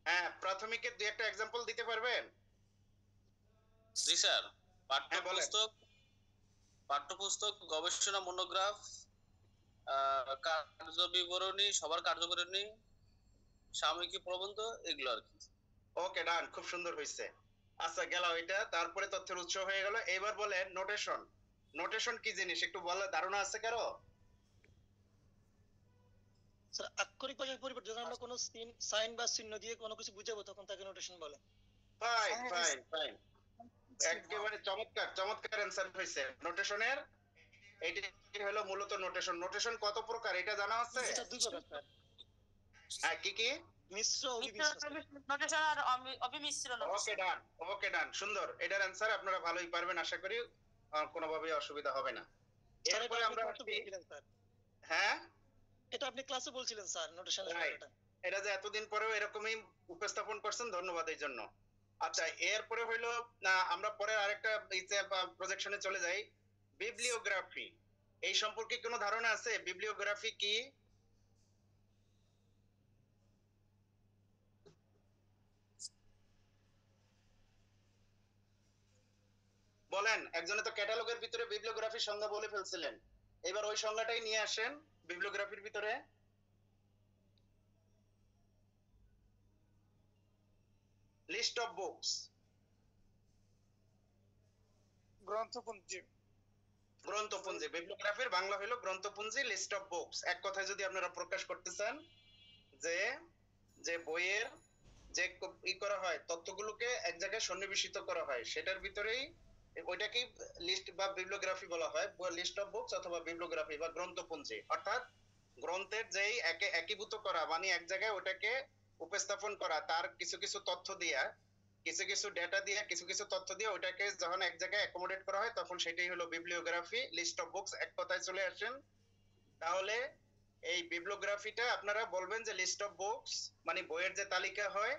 হ্যাঁ, প্রাথমিকের দুই একটা एग्जांपल দিতে পারবেন? জি স্যার। পাঠ্যপুস্তক, গবেষণা মনোগ্রাফ, কার্য বিবরণী, সবার কার্যবিবরণী, সাময়িকী প্রবন্ধ, এগুলো আর কি। ওকে, ডান, খুব সুন্দর হইছে। আচ্ছা, গেল এটা। তারপরে তথ্যের উৎস হয়ে গেল। এবার বলেন নোটেশন। নোটেশন কি জিনিস একটু বলার ধারণা আছে কারো? স্যার আক্ষরিক ভাষার পরিবর্তে যখন আমরা কোনো সাইন বা চিহ্ন দিয়ে কোনো কিছু বুঝাবো তখন তাকে নোটেশন বলে। ফাইন ফাইন ফাইন, একেবারে চমৎকার চমৎকার অ্যানসার হইছে। নোটেশনের এইটা হলো মূলত নোটেশন। নোটেশন কত প্রকার এটা জানা আছে? এটা দুই প্রকার স্যার। হ্যাঁ, কি কি? মিশ্র ও অবিমিশ্র। নোটেশন আর অবিমিশ্র নোটেশন। ওকে, ডান, ওকে, ডান, সুন্দর। এটার অ্যানসার আপনারা ভালোই পারবেন আশা করি, কোনোভাবেই অসুবিধা হবে না। এরপরে আমরা হ্যাঁ, এটা আপনি ক্লাসে বলছিলেন স্যার নোটেশনের ব্যাপারটা। এটা যে এতদিন পরেও এরকমই উপস্থাপন করছেন, ধন্যবাদ এই জন্য। আচ্ছা, এরপরে হইলো আমরা পরে আরেকটা প্রজেকশনে চলে যাই, বিবলিওগ্রাফি। এই সম্পর্কে কোনো ধারণা আছে? বিবলিওগ্রাফি কি? বলেন। একজনে তো ক্যাটালগের ভিতরে বিবলিওগ্রাফির সংজ্ঞা বলে ফেলছিলেন, এবার ওই সংজ্ঞাটাই নিয়ে আসেন বিবলিওগ্রাফির ভিতরে। লিস্ট অফ বুকস, গ্রন্থপুঞ্জি। গ্রন্থপুঞ্জি। বিবলিওগ্রাফির বাংলা হলো গ্রন্থপুঞ্জি, লিস্ট অফ বুকস। এক কথায় যদি আপনারা প্রকাশ করতে চান যে যে বইয়ের যে ই করা হয়, তথ্যগুলোকে এক জায়গায় সন্নিবেশিত করা হয়, সেটার ভিতরেই ওইটাকেই লিস্ট বা বিবলিওগ্রাফি বলা হয়। লিস্ট অফ বুকস অথবা বিবলিওগ্রাফি বা গ্রন্থপুঞ্জি, অর্থাৎ গ্রন্থের যেই একীভূত করা, মানে এক জায়গায় ওটাকে উপস্থাপন করা, তার কিছু কিছু তথ্য দিয়া, কিছু কিছু ডেটা দিয়ে, কিছু কিছু তথ্য দিয়ে ওটাকে যখন এক জায়গায় অ্যাকোমোডেট করা হয়, তখন সেটাই হলো বিবলিওগ্রাফি, লিস্ট অফ বুকস। এক কথায় চলে আসেন। তাহলে এই বিবলিওগ্রাফিটা আপনারা বলবেন যে লিস্ট অফ বুকস মানে বইয়ের যে তালিকা হয়,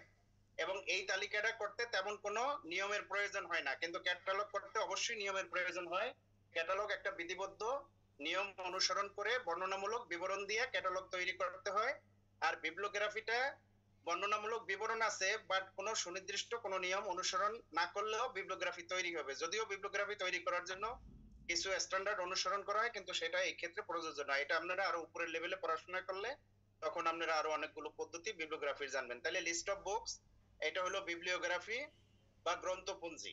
এবং এই তালিকাটা করতে তেমন কোনো নিয়মের প্রয়োজন হয় না, কিন্তু ক্যাটালগ করতে অবশ্যই নিয়মের প্রয়োজন হয়। ক্যাটালগ একটা বিধিবদ্ধ নিয়ম অনুসরণ করে বর্ণনামূলক বিবরণ দিয়ে ক্যাটালগ তৈরি করতে হয়। আর বিবলিওগ্রাফিটা বর্ণনামূলক বিবরণ আছে, বাট কোনো সুনির্দিষ্ট কোনো নিয়ম অনুসরণ না করলেও বিবলিওগ্রাফি তৈরি হবে। যদিও বিবলিওগ্রাফি তৈরি করার জন্য কিছু স্ট্যান্ডার্ড অনুসরণ করা হয়, কিন্তু সেটা এই ক্ষেত্রে প্রযোজ্য নয়। এটা আপনারা আরো উপরের লেভেলে পড়াশোনা করলে তখন আপনারা আরো অনেকগুলো পদ্ধতি বিবলিওগ্রাফির জানবেন। তাহলে লিস্ট অফ বুকস এটা হলো বিবলিওগ্রাফি বা গ্রন্থপুঞ্জি।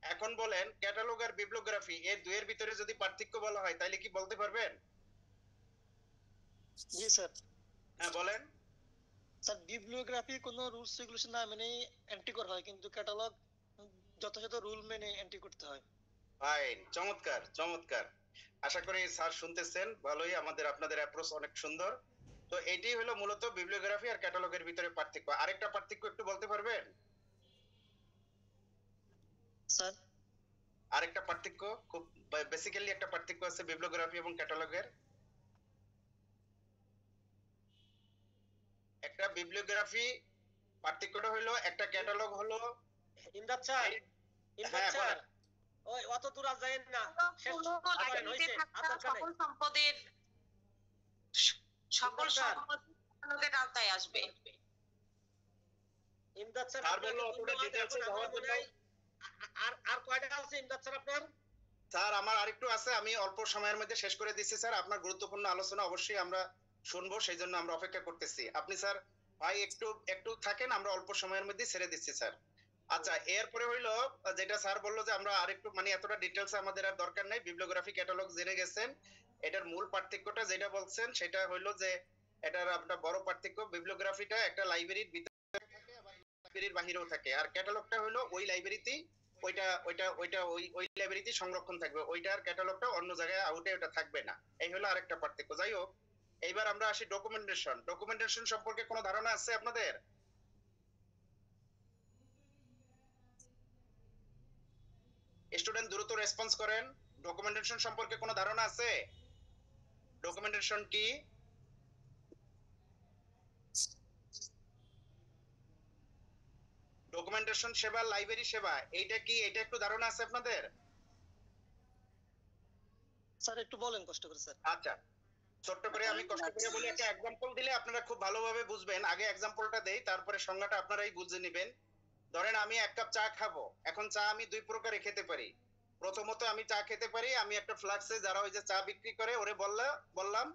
এখন বলেন ক্যাটালগ আর বিবলিওগ্রাফি এই দুইয়ের ভিতরে যদি পার্থক্য বলা হয় তাহলে কি বলতে পারবেন? জি স্যার। হ্যাঁ বলেন। স্যার বিবলিওগ্রাফি কোনো রুলস রেগুলেশন না মেনে এন্ট্রি করা হয়, কিন্তু ক্যাটালগ যথাযথ রুল মেনে এন্ট্রি করতে হয়। ফাইন, চমৎকার চমৎকার। আশা করি স্যার শুনতেছেন ভালোই, আমাদের আপনাদের অ্যাপ্রোচ অনেক সুন্দর। তো এটাই হলো মূলত বিবলিওগ্রাফি আর ক্যাটালগের ভিতরে পার্থক্য। আরেকটা পার্থক্য একটু বলতে পারবেন? স্যার আরেকটা পার্থক্য, খুব বেসিক্যালি একটা পার্থক্য আছে বিবলিওগ্রাফি এবং ক্যাটালগের। একটা বিবলিওগ্রাফি পার্থক্যটা হলো, একটা ক্যাটালগ হলো ইমদাদ স্যার, ইমদাদ হ্যাঁ স্যার, বলেন। ওই অত দূর আর যায়েন না। শেষ কোনো করেন, লাইব্রেরিতে হইছে, থাকা আর দরকার নাই। সকল সম্পদের সকল ইমদাদ স্যার, সম্পদ ক্যাটালগের আওতায় আসবে। ইমদাদ স্যার, স্যার আপনাকে বললো অতটা ধন্যবাদ। ডিটেইলসে এখন আমার যাওয়ার মনে জন্য। হয় আর কয়টা আছে ইমদাদ স্যার আপনার? স্যার আমার আরেকটু আছে, আমি অল্প সময়ের মধ্যে শেষ করে দিচ্ছি স্যার। আপনার গুরুত্বপূর্ণ আলোচনা অবশ্যই আমরা শুনবো, সেই জন্য আমরা অপেক্ষা করতেছি। আপনি স্যার ভাই একটু একটু থাকেন, আমরা অল্প সময়ের মধ্যে ছেড়ে দিচ্ছি স্যার। আচ্ছা, এরপরে হইলো যেটা স্যার বললো যে আমরা আরেকটু মানে এতটা ডিটেইলস আমাদের আর দরকার নাই, বিবলিওগ্রাফি ক্যাটালগ জেনে গেছেন। এটার মূল পার্থক্যটা যেটা বলছেন সেটা হইলো যে এটার আপনার বড় পার্থক্য, বিবলিওগ্রাফিটা একটা লাইব্রেরির ভিতরে থাকে আবার লাইব্রেরির বাহিরেও থাকে, আর ক্যাটালগটা হইলো ওই লাইব্রেরিতেই ওইটা ওইটা ওইটা ওই ওই লাইব্রেরিতে সংরক্ষণ থাকবে, ওইটার ক্যাটালগটা অন্য জায়গায় আউটে ওটা থাকবে না। এই হলো আরেকটা পার্থক্য। যাই হোক, এইবার আমরা আসি ডকুমেন্টেশন। ডকুমেন্টেশন সম্পর্কে কোনো ধারণা আছে আপনাদের? স্টুডেন্ট দ্রুত রেসপন্স করেন। ডকুমেন্টেশন সম্পর্কে কোনো ধারণা আছে? ডকুমেন্টেশন কি? ডকুমেন্টেশন সেবা, লাইব্রেরি সেবা, এইটা কি? এটা একটু ধারণা আছে আপনাদের? স্যার একটু বলেন কষ্ট করে স্যার। আচ্ছা, ছোট্ট করে আমি কষ্ট করে বলি, একটা एग्जांपल দিলে আপনারা খুব ভালোভাবে বুঝবেন। আগে एग्जांपलটা দেই, তারপরে সংজ্ঞাটা আপনারাই বুঝে নেবেন। ধরেন আমি এক কাপ চা খাবো। এখন চা আমি দুই প্রকারে খেতে পারি। প্রথমত আমি চা খেতে পারি, আমি একটা ফ্লাক্সে যারা ওই যে চা বিক্রি করে ওরে বললাম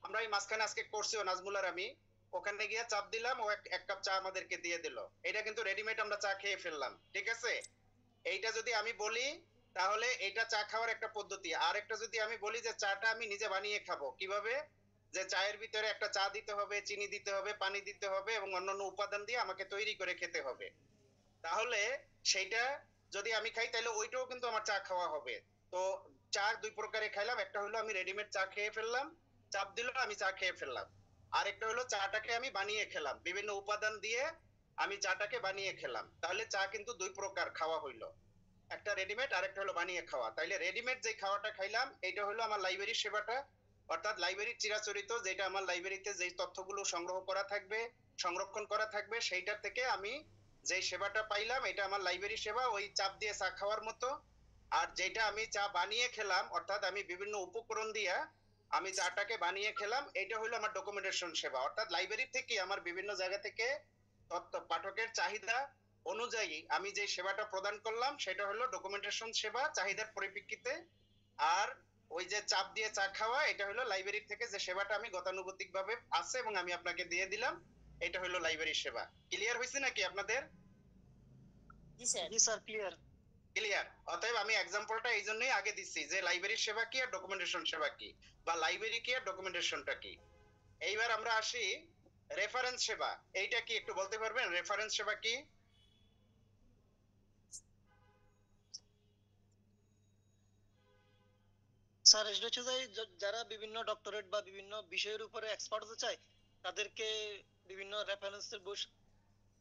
আমরা এই মাঝখানে আজকে করছিও নাজমুল আর আমি, ওখানে গিয়ে চাপ দিলাম, ও এক কাপ চা আমাদেরকে দিয়ে দিল। এটা কিন্তু রেডিমেড আমরা চা খেয়ে ফেললাম, ঠিক আছে? এইটা যদি আমি বলি তাহলে এটা চা খাওয়ার একটা পদ্ধতি। আর একটা যদি আমি বলি যে চাটা আমি নিজে বানিয়ে খাবো, কিভাবে? যে চায়ের ভিতরে একটা চা দিতে হবে, চিনি দিতে হবে, পানি দিতে হবে এবং অন্যান্য উপাদান দিয়ে আমাকে তৈরি করে খেতে হবে। তাহলে সেইটা যদি আমি খাই তাহলে ওইটাও কিন্তু আমার চা খাওয়া হবে। তো চা দুই প্রকারে খাইলাম, একটা হলো আমি রেডিমেড চা খেয়ে ফেললাম, চাপ দিল আমি চা খেয়ে ফেললাম। আর একটা হলো চাটাকে আমি বানিয়ে খেলাম, বিভিন্ন উপাদান দিয়ে আমি চাটাকে বানিয়ে খেলাম। তাহলে চা কিন্তু দুই প্রকার খাওয়া হইলো, একটা রেডিমেড আর একটা হলো বানিয়ে খাওয়া। তাইলে রেডিমেড যে খাওয়াটা খাইলাম এটা হলো আমার লাইব্রেরি সেবাটা, অর্থাৎ লাইব্রেরির চিরাচরিত যেটা আমার লাইব্রেরিতে যেই তথ্যগুলো সংগ্রহ করা থাকবে, সংরক্ষণ করা থাকবে, সেইটার থেকে আমি যেই সেবাটা পাইলাম এটা আমার লাইব্রেরি সেবা, ওই চাপ দিয়ে চা খাওয়ার মতো। আর যেটা আমি চা বানিয়ে খেলাম, অর্থাৎ আমি বিভিন্ন উপকরণ দিয়ে আমি চাটাকে বানিয়ে খেলাম, এটা হলো আমার ডকুমেন্টেশন সেবা। অর্থাৎ লাইব্রেরি থেকে আমার বিভিন্ন জায়গা থেকে তথ্য পাঠকের চাহিদা অনুযায়ী আমি যে সেবাটা প্রদান করলাম সেটা হলো ডকুমেন্টেশন সেবা, চাহিদার পরিপ্রেক্ষিতে। আর ওই যে চাপ দিয়ে চা খাওয়া এটা হলো লাইব্রেরি থেকে যে সেবাটা আমি গতানুগতিক ভাবে আছে এবং আমি আপনাকে দিয়ে দিলাম, এটা হলো লাইব্রেরি সেবা। ক্লিয়ার হয়েছে নাকি আপনাদের? জি স্যার। জি স্যার, ক্লিয়ার। ক্লিয়ার? অতএব আমি এক্সাম্পলটা এই জন্যই আগে দিচ্ছি যে লাইব্রেরি সেবা কি আর ডকুমেন্টেশন সেবা কি, বা লাইব্রেরি কি আর ডকুমেন্টেশনটা কি। এইবার আমরা আসি রেফারেন্স সেবা। এইটা কি একটু বলতে পারবেন রেফারেন্স সেবা কি? স্যার এটা হচ্ছে যে যারা বিভিন্ন ডক্টরেট বা বিভিন্ন বিষয়ের উপরে এক্সপার্ট হতে চায় তাদেরকে বিভিন্ন রেফারেন্সের বই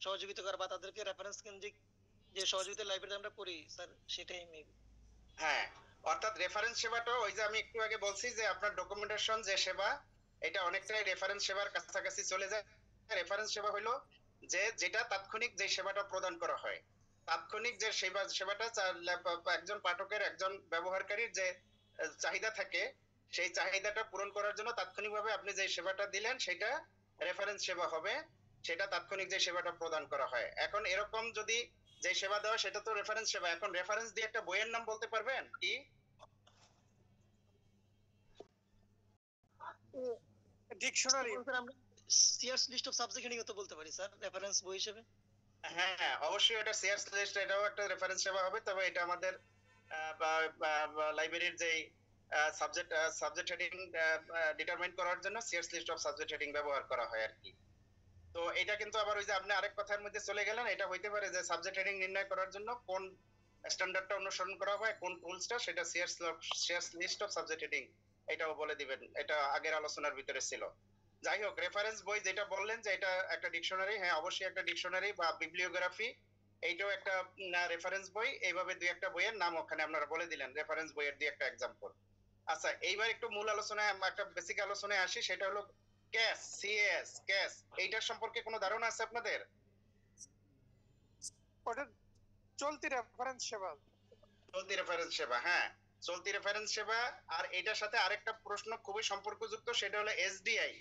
সহযোগিতা করা বা তাদেরকে রেফারেন্স কেন্দ্রিক যে সহযোগিতা লাইব্রেরি আমরা করি স্যার, সেটাই মেবি। হ্যাঁ, অর্থাৎ রেফারেন্স সেবাটা ওই যে আমি একটু আগে বলছি যে আপনার ডকুমেন্টেশন যে সেবা, এটা অনেকটাই রেফারেন্স সেবার কাছাকাছি চলে যায়। রেফারেন্স সেবা হলো যে যেটা তাৎক্ষণিক যে সেবাটা প্রদান করা হয়, তাৎক্ষণিক যে সেবাটা একজন পাঠকের, একজন ব্যবহারকারীর যে চাহিদা থাকে, সেই চাহিদাটা পূরণ করার জন্য তাৎক্ষণিকভাবে আপনি যে সেবাটা দিলেন সেটা রেফারেন্স সেবা হবে, সেটা তাৎক্ষণিক যে সেবাটা প্রদান করা হয়। এখন এরকম যদি যে সেবা দেওয়া সেটা তো রেফারেন্স সেবা। এখন রেফারেন্স দিয়ে একটা বইয়ের নাম বলতে পারবেন কি? ডিকশনারি। স্যার আমরা সিআরস লিস্ট অফ সাবজেক্ট হেডিং তো বলতে পারি স্যার রেফারেন্স বই হিসেবে। হ্যাঁ, অবশ্যই এটা সিআরস লিস্ট, এটাও একটা রেফারেন্স সেবা হবে। তবে এটা আমাদের লাইব্রেরির যে সাবজেক্ট হেডিং ডিটারমাইন করার জন্য সিআরস লিস্ট অফ সাবজেক্ট হেডিং ব্যবহার করা হয় আর কি। তো এটা কিন্তু আবার ওই যে আপনি আরেক কথার মধ্যে চলে গেলেন, এটা হইতে পারে যে সাবজেক্ট হেডিং নির্ণয় করার জন্য কোন স্ট্যান্ডার্ডটা অনুসরণ করা হয়, কোন টুলসটা, সেটা সিআরস লিস্ট অফ সাবজেক্ট হেডিং এটাও বলে দিবেন। এটা আগের আলোচনার ভিতরে ছিল। যাই হোক, রেফারেন্স বই যেটা বললেন যে এটা একটা ডিকশনারি, হ্যাঁ অবশ্যই একটা ডিকশনারি বা বিবলিওগ্রাফি, এইটাও একটা রেফারেন্স বই। এইভাবে দুই একটা বইয়ের নাম ওখানে আপনারা বলে দিলেন, রেফারেন্স বইয়ের দুই একটা এক্সাম্পল। আচ্ছা, এইবার একটু মূল আলোচনায়, একটা বেসিক আলোচনায় আসি, সেটা হলো ক্যাশ, সিএস, ক্যাশ। এইটার সম্পর্কে কোনো ধারণা আছে আপনাদের? ওটা চলতি রেফারেন্স সেবা। চলতি রেফারেন্স সেবা, হ্যাঁ চলতি রেফারেন্স সেবা। আর এটার সাথে আরেকটা প্রশ্ন খুবই সম্পর্কযুক্ত, সেটা হলো এসডিআই।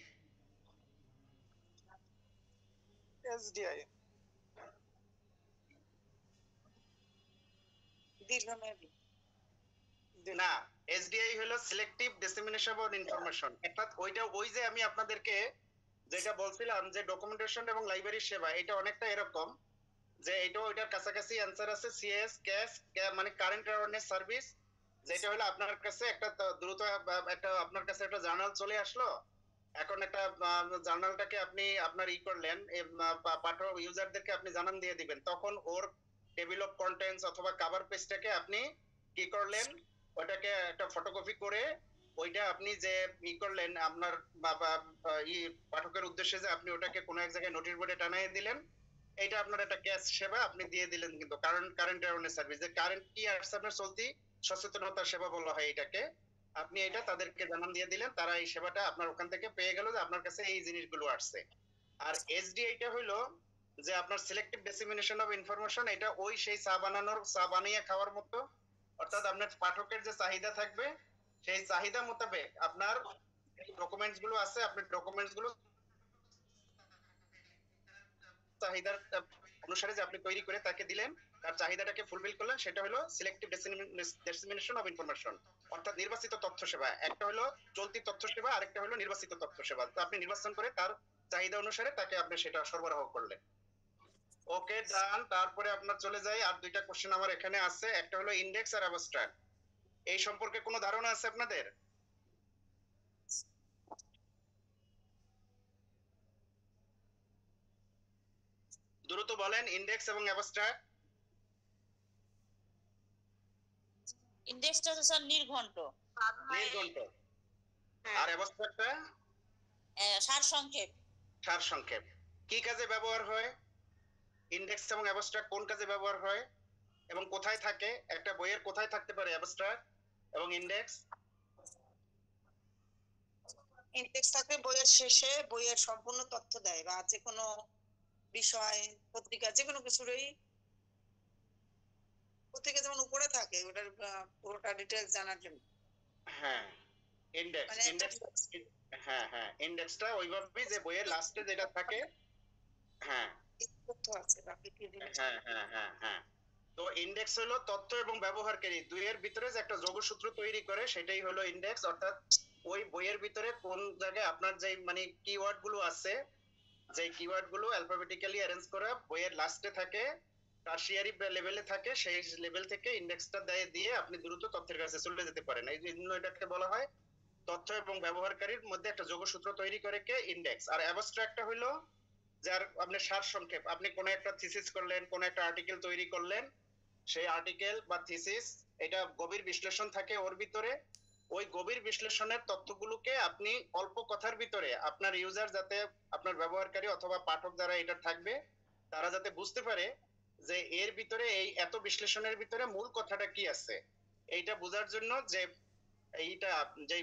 এসডিআই দীর্ঘমেয়াদী। না, এসডিআই হলো সিলেক্টিভ ডিসেমিনেশন অফ ইনফরমেশন। অর্থাৎ ওইটা, ওই যে আমি আপনাদেরকে যেটা বলছিলাম যে ডকুমেন্টেশন এবং লাইব্রেরি সেবা, এটা অনেকটা এরকম যে এটাও ওইটার কাছাকাছি অ্যান্সার আছে। সিএস, ক্যাশ মানে কারেন্ট অ্যাওয়ারনেস সার্ভিস, যেটা হলো আপনার কাছে একটা দ্রুত একটা, আপনার কাছে একটা জার্নাল চলে আসলো। এখন একটা জার্নালটাকে আপনি আপনার করলেন, পাঠক ইউজারদেরকে আপনি জানান দিয়ে দিবেন, তখন ওর টেবিল অফ কন্টেন্টস অথবা কভার পেজটাকে আপনি কি করলেন, ওটাকে একটা ফটোকপি করে ওইটা আপনি যে করলেন আপনার পাঠকের উদ্দেশ্যে, যে আপনি ওটাকে কোনো এক জায়গায় নোটিশ বোর্ডে টানিয়ে দিলেন, এটা আপনার একটা ক্যাশ সেবা আপনি দিয়ে দিলেন। কিন্তু কারেন্ট অ্যাওয়ারনেস সার্ভিস, যে কারেন্ট কি আসছে আপনার চলতি সচেতনতা সেবা বলা হয় এটাকে, আপনি এটা তাদেরকে জানান দিয়ে দিলেন, তারা এই সেবাটা আপনার ওখান থেকে পেয়ে গেল যে আপনার কাছে এই জিনিসগুলো আসছে। আর এসডিআইটা হলো যে আপনার সিলেক্টিভ ডিসেমিনেশন অফ ইনফরমেশন, এটা ওই সেই চা বানিয়ে খাওয়ার মতো। অর্থাৎ আপনার পাঠকের যে চাহিদা থাকবে, সেই চাহিদা মোতাবেক আপনার ডকুমেন্টস গুলো আছে, আপনি ডকুমেন্টস গুলো চাহিদার অনুসারে যে আপনি তৈরি করে তাকে দিলেন, তার চাহিদাটাকে ফুলফিল করলেন, সেটা হলো সিলেক্টিভ ডিসেমিনেশন অফ ইনফরমেশন, অর্থাৎ নির্বাচিত তথ্য সেবা। একটা হলো চলতি তথ্য সেবা, আরেকটা হলো নির্বাচিত তথ্য সেবা। তো আপনি নির্বাচন করে তার চাহিদা অনুসারে তাকে আপনি সেটা সরবরাহ করলেন। ওকে, ডান। তারপরে আপনার চলে যাই, আর দুইটা কোশ্চেন আমার এখানে আছে। একটা হলো ইন্ডেক্স আর অ্যাবস্ট্রাক্ট। এই সম্পর্কে কোনো ধারণা আছে আপনাদের? দ্রুত বলেন, ইন্ডেক্স এবং অ্যাবস্ট্রাক্ট। ইন্ডেক্সটা তো স্যার নির্ঘণ্ট। নির্ঘণ্ট। আর অ্যাবস্ট্রাক্টটা সারসংক্ষেপ। সারসংক্ষেপ। কি কাজে ব্যবহার হয় ইন্ডেক্স এবং অ্যাবস্ট্রাক্ট? কোন কাজে ব্যবহার হয় এবং কোথায় থাকে? একটা বইয়ের কোথায় থাকতে পারে অ্যাবস্ট্রাক্ট এবং ইন্ডেক্স? ইন্ডেক্স থাকলে বইয়ের শেষে বইয়ের সম্পূর্ণ তথ্য দেয়, বা যে কোনো বিষয়, পত্রিকা, যে কোনো কিছুরই পত্রিকা যেমন উপরে থাকে, ওটার পুরোটা ডিটেইলস জানার জন্য। হ্যাঁ, ইন্ডেক্স, মানে ইন্ডেক্স, হ্যাঁ হ্যাঁ, ইন্ডেক্সটা ওইভাবেই যে বইয়ের লাস্টে যেটা থাকে। হ্যাঁ তথ্য আছে, বাকি কি জিনিস। হ্যাঁ হ্যাঁ হ্যাঁ হ্যাঁ। তো ইন্ডেক্স হলো তথ্য এবং ব্যবহারকারী দুইয়ের ভিতরে যে একটা যোগসূত্র তৈরি করে, সেটাই হলো ইন্ডেক্স। অর্থাৎ ওই বইয়ের ভিতরে কোন জায়গায় আপনার যে মানে কিওয়ার্ড গুলো আছে, যে কিওয়ার্ড গুলো অ্যালফাবেটিক্যালি অ্যারেঞ্জ করা বইয়ের লাস্টে থাকে, টারশিয়ারি লেভেলে থাকে, সেই লেভেল থেকে ইন্ডেক্সটা দিয়ে আপনি দ্রুত তথ্যের কাছে চলে যেতে পারেন। এই জন্য এটাকে বলা হয় তথ্য এবং ব্যবহারকারীর মধ্যে একটা যোগসূত্র তৈরি করে কে ইন্ডেক্স। আর অ্যাবস্ট্রাক্টটা হলো যার আপনি সার সংক্ষেপ, আপনি কোনো একটা থিসিস করলেন, কোনো একটা আর্টিকেল তৈরি করলেন, সেই আর্টিকেল বা থিসিস এটা গভীর বিশ্লেষণ থাকে ওর ভিতরে। ওই গভীর বিশ্লেষণের তথ্যগুলোকে আপনি অল্প কথার ভিতরে আপনার ইউজার যাতে, আপনার ব্যবহারকারী অথবা পাঠক যারা এটা থাকবে তারা যাতে বুঝতে পারে যে এর ভিতরে এই এত বিশ্লেষণের ভিতরে মূল কথাটা কি আছে, এইটা বোঝার জন্য যে এইটা যে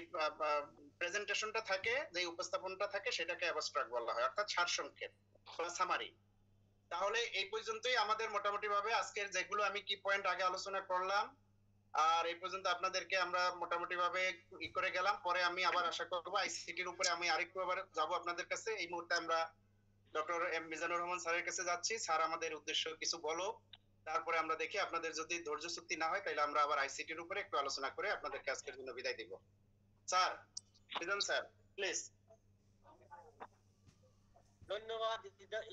প্রেজেন্টেশনটা থাকে, যে উপস্থাপনটা থাকে, সেটাকে অ্যাবস্ট্রাক্ট বলা হয়, অর্থাৎ সারসংক্ষেপ বা সামারি। তাহলে এই পর্যন্তই আমাদের মোটামুটি ভাবে আজকের যেগুলো আমি কি পয়েন্ট আগে আলোচনা করলাম, আর এই পর্যন্ত আপনাদেরকে আমরা মোটামুটি ভাবে ই করে গেলাম। পরে আমি আবার আশা করবো আইসিটির উপরে আমি আরেকটু আবার যাবো আপনাদের কাছে। এই মুহূর্তে আমরা ডক্টর এম মিজানুর রহমান স্যারের কাছে যাচ্ছি। স্যার আমাদের উদ্দেশ্য কিছু বলো, তারপরে আমরা দেখি আপনাদের যদি ধৈর্য চুক্তি না হয় তাহলে আমরা আবার আইসিটির উপরে একটু আলোচনা করে আপনাদেরকে আজকের জন্য বিদায় দিব। Sir, Mizan sir please. ধন্যবাদ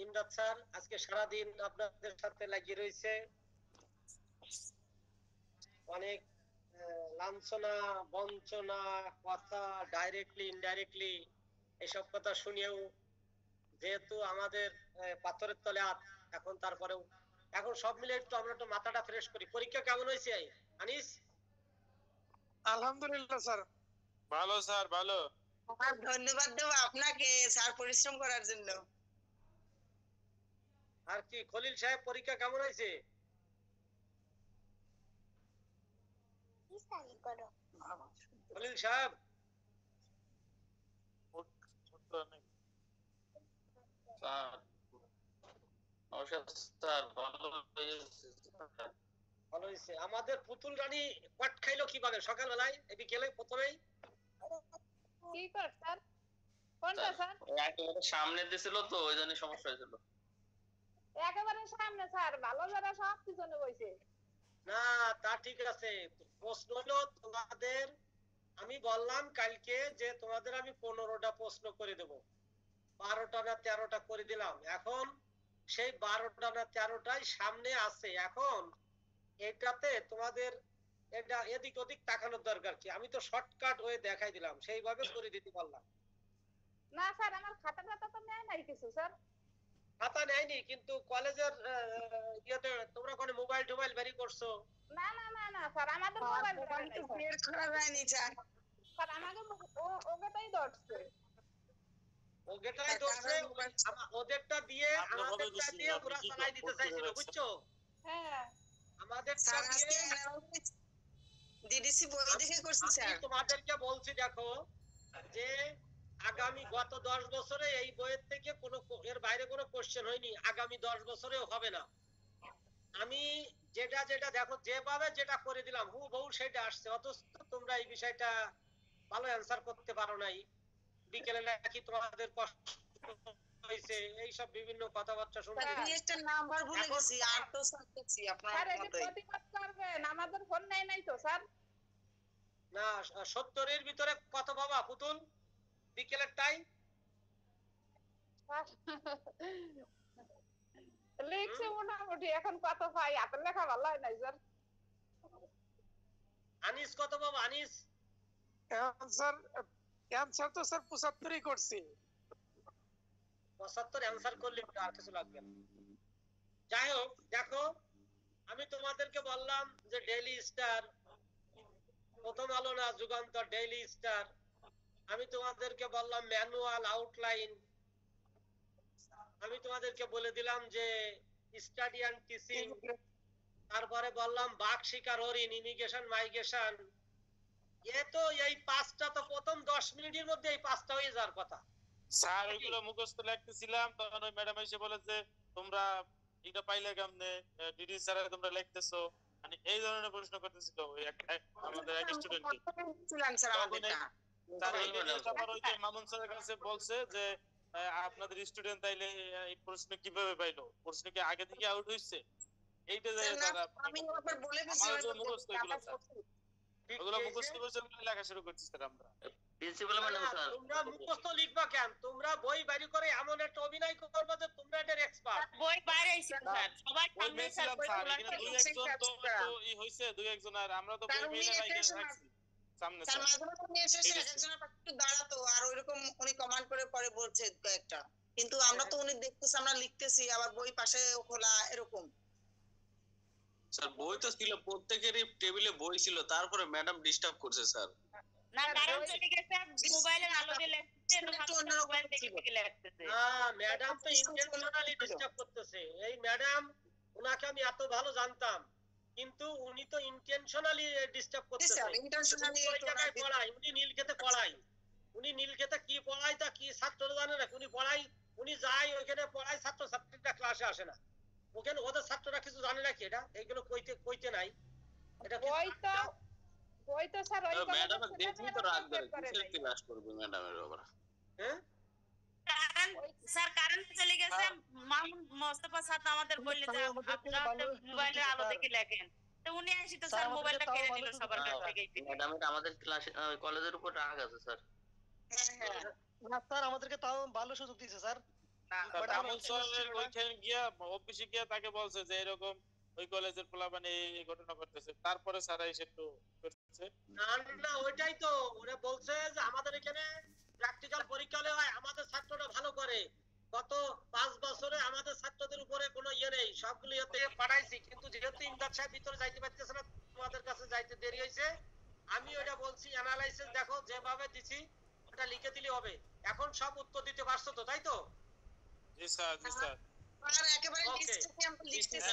ইমদাদ স্যার, আজকে সারাদিন আপনাদের সাথে লাগিয়ে রয়েছে। অনেক লাঞ্ছনা বঞ্চনা কথা, ডাইরেক্টলি ইনডাইরেক্টলি এসব কথা শুনিয়েও, যেহেতু আমাদের পাথরের তলে হাত, এখন তারপরেও এখন সব মিলে একটু আমরা একটু মাথাটা ফ্রেশ করি। পরীক্ষা কেমন হয়েছে আনিস? আলহামদুলিল্লাহ স্যার। ভালো স্যার, ভালো। আর ধন্যবাদ দেব আপনাকে স্যার পরিশ্রম করার জন্য। আর কি খলিল সাহেব, পরীক্ষা কেমন হয়েছে? খলিল সাহেব, ভালো হয়েছে। আমাদের পুতুল রানী কট খাইলো কিভাবে সকালবেলায়, বিকেলে প্রথমেই? কি কর স্যার? কোনটা স্যার? একেবারে সামনে দিছিল তো, ওই জন্য সমস্যা হয়েছিল। একেবারে সামনে স্যার, ভালো যারা সব পিছনে বসে। না তা ঠিক আছে, প্রশ্ন হলো তোমাদের, আমি বললাম কালকে যে তোমাদের আমি 15টা প্রশ্ন করে দেব, 12টা না 13টা করে দিলাম। এখন সেই 12টা না 13টাই সামনে আছে। এখন এটাতে তোমাদের এটা এদিক ওদিক তাকানোর দরকার কি? আমি তো শর্টকাট হয়ে দেখাই দিলাম, সেইভাবে করে দিতে পারলাম না স্যার, আমার খাতা তো নেয় নাই কিছু স্যার। খাতা নেয়নি, কিন্তু কলেজের ইয়েতে তোমরা কোনো মোবাইল টোবাইল বেরি করছো? না না না না স্যার, আমাদের মোবাইল তো বের করা যায়নি স্যার। স্যার আমাদের ওটাই ধরছে। ওটাই ধরছে, ওদেরটা দিয়ে আমাদেরটা দিয়ে ওরা চালাই দিতে চাইছিল, বুঝছো? হ্যাঁ, আমাদেরটা দিয়ে ডিডিসি বই দেখে করছি স্যার। আমি তোমাদেরকে বলছি দেখো, যে আগামী গত 10 বছরে এই বইয়ের থেকে কোনো এর বাইরে কোনো কোশ্চেন হয়নি, আগামী 10 বছরেও হবে না। আমি যেটা যেটা দেখো যেভাবে যেটা করে দিলাম হুবহু সেটা আসছে, অথচ তোমরা এই বিষয়টা ভালো অ্যানসার করতে পারো নাই। বিকেলে নাকি তোমাদের কষ্ট হয়েছে, এইসব বিভিন্ন কথাবার্তা শুনছি। আমি একটা নাম্বার ভুলে গেছি, আর তো স্যার দেখছি আপনার স্যার এই যে মতই। প্রতিবাদ করবেন, আমাদের ফোন নেয় নাই তো স্যার। না 70-এর ভিতরে কত বাবা পুতুল বিকেলের টাইম? লিখছে মোটামুটি, এখন কত পাই হাতের লেখা ভালো হয় নাই স্যার। আনিস কত বাবা? আনিস অ্যানসার তো স্যার 75ই করছি। 75 অ্যানসার করলে আর কিছু লাগবে না। যাই হোক, দেখো আমি তোমাদেরকে বললাম যে ডেইলি স্টার, প্রথম আলো না যুগান্তর, ডেইলি স্টার। আমি তোমাদেরকে বললাম ম্যানুয়াল আউটলাইন। আমি তোমাদেরকে বলে দিলাম যে স্টাডি এন্ড টিচিং। তারপরে বললাম বাক শিকার হরিণ, ইমিগ্রেশন মাইগ্রেশন। এ তো এই 5টা তো প্রথম 10 মিনিটের মধ্যে এই 5টা হয়ে যাওয়ার কথা। স্যার ওইগুলো মুখস্থ লিখতেছিলাম, তখন ওই ম্যাডাম এসে বলে যে তোমরা এটা পাইলে কেমনে, ডিডি স্যার তোমরা লিখতেছো, মানে এই ধরনের প্রশ্ন করতেছিল ওই আমাদের এক স্টুডেন্টকে। ছিলাম স্যার আমাদেরটা। স্যার এইটা নিয়ে তারপর ওই যে মামুন স্যারের কাছে বলছে যে আপনাদের স্টুডেন্ট তাইলে এই প্রশ্ন কিভাবে পাইলো, প্রশ্ন কি আগে থেকে আউট হইছে, এইটা যে তারা আমি একবার বলে গেছি আমাদের মুখস্থ এগুলো স্যার, ওগুলো মুখস্থ করে লেখা শুরু করছি স্যার আমরা। প্রিন্সিপাল ম্যাডাম স্যার তোমরা মুখস্থ লিখবা কেন? তোমরা বই বাইরে করে এমন একটা অভিনয় করবা যে তোমরা এটার এক্সপার্ট। বই বাইরে আইছে স্যার, সবাই ওই সামনে স্যার মেছিলাম বই স্যার, খোলা এখানে দুই একজন তো একটু ই হইছে, দুই একজন, আর আমরা তো বই মেলে রাখছি সামনে তার স্যার। মাঝে মাঝে নিয়ে এসে একজনের পাশে একটু দাঁড়াতো আর ওইরকম উনি কমান্ড করে পরে বলছে কয়েকটা, কিন্তু আমরা তো উনি দেখতেছি, আমরা লিখতেছি, আবার বই পাশে খোলা এরকম। স্যার বই তো ছিল, প্রত্যেকেরই টেবিলে বই ছিল, তারপরে ম্যাডাম ডিস্টার্ব করছে স্যার। না কারণ চলে গেছে মোবাইলের আলো দিয়ে লেখছে, একটু অন্যরকম মোবাইল থেকে লেখতেছে। ম্যাডাম তো ইন্টেনশনালি ডিস্টার্ব করতেছে। এই ম্যাডাম, উনাকে আমি এত ভালো জানতাম, কিন্তু উনি তো ইন্টেনশনালি ডিস্টার্ব করতেছে। ইন্টেনশনালি ওই জায়গায় পড়ায়, উনি নীলক্ষেতে পড়ায়, উনি নীলক্ষেতে কি পড়ায় তা কি ছাত্র জানে না। উনি পড়ায়, উনি যায় ওইখানে পড়ায়, ছাত্র ছাত্রীরা ক্লাসে আসে না। ওখানে ওদের ছাত্ররা কিছু জানে নাকি এটা? এইগুলো কইতে নাই। এটা বই তো স্যার ওই ম্যাডাম দেখুন তো রাগ করে কিসের ক্লাস করবে ম্যাডামের বাবা। হ্যাঁ স্যার কারেন্ট চলে গেছে, মামুন মোস্তফা স্যার আমাদের বললে যে আপনারা মোবাইলের আলো দেখে লেখেন, তো উনি আসি তো স্যার মোবাইলটা কেড়ে নিল সবার কাছ থেকে। ম্যাডামের আমাদের ক্লাস কলেজের উপর রাগ আছে স্যার। না স্যার, আমাদেরকে তাও ভালো সুযোগ দিয়েছে স্যার। তামুল স্যারের ওইখানে গিয়া অফিসে গিয়া তাকে বলছে যে এরকম ওই কলেজের পোলাপানি এই ঘটনা করতেছে, তারপরে স্যার এসে একটু করতেছে। না ওইটাই তো ওরা বলছে যে আমাদের এখানে প্র্যাকটিক্যাল পরীক্ষা হয়, আমাদের ছাত্ররা ভালো করে। গত 5 বছরে আমাদের ছাত্রদের উপরে কোনো ইয়ে নেই, সবগুলো ইয়েতে পড়াইছি, কিন্তু যেহেতু ইমদাদ সাহেব ভিতরে যাইতে পারতেছে না, তোমাদের কাছে যাইতে দেরি হয়েছে। আমি ওইটা বলছি, অ্যানালাইসিস দেখো যেভাবে দিছি ওটা লিখে দিলে হবে। এখন সব উত্তর দিতে পারছো তো, তাই তো? জি স্যার, জি স্যার। আর একেবারে লিস্টে আমরা লিখতেছি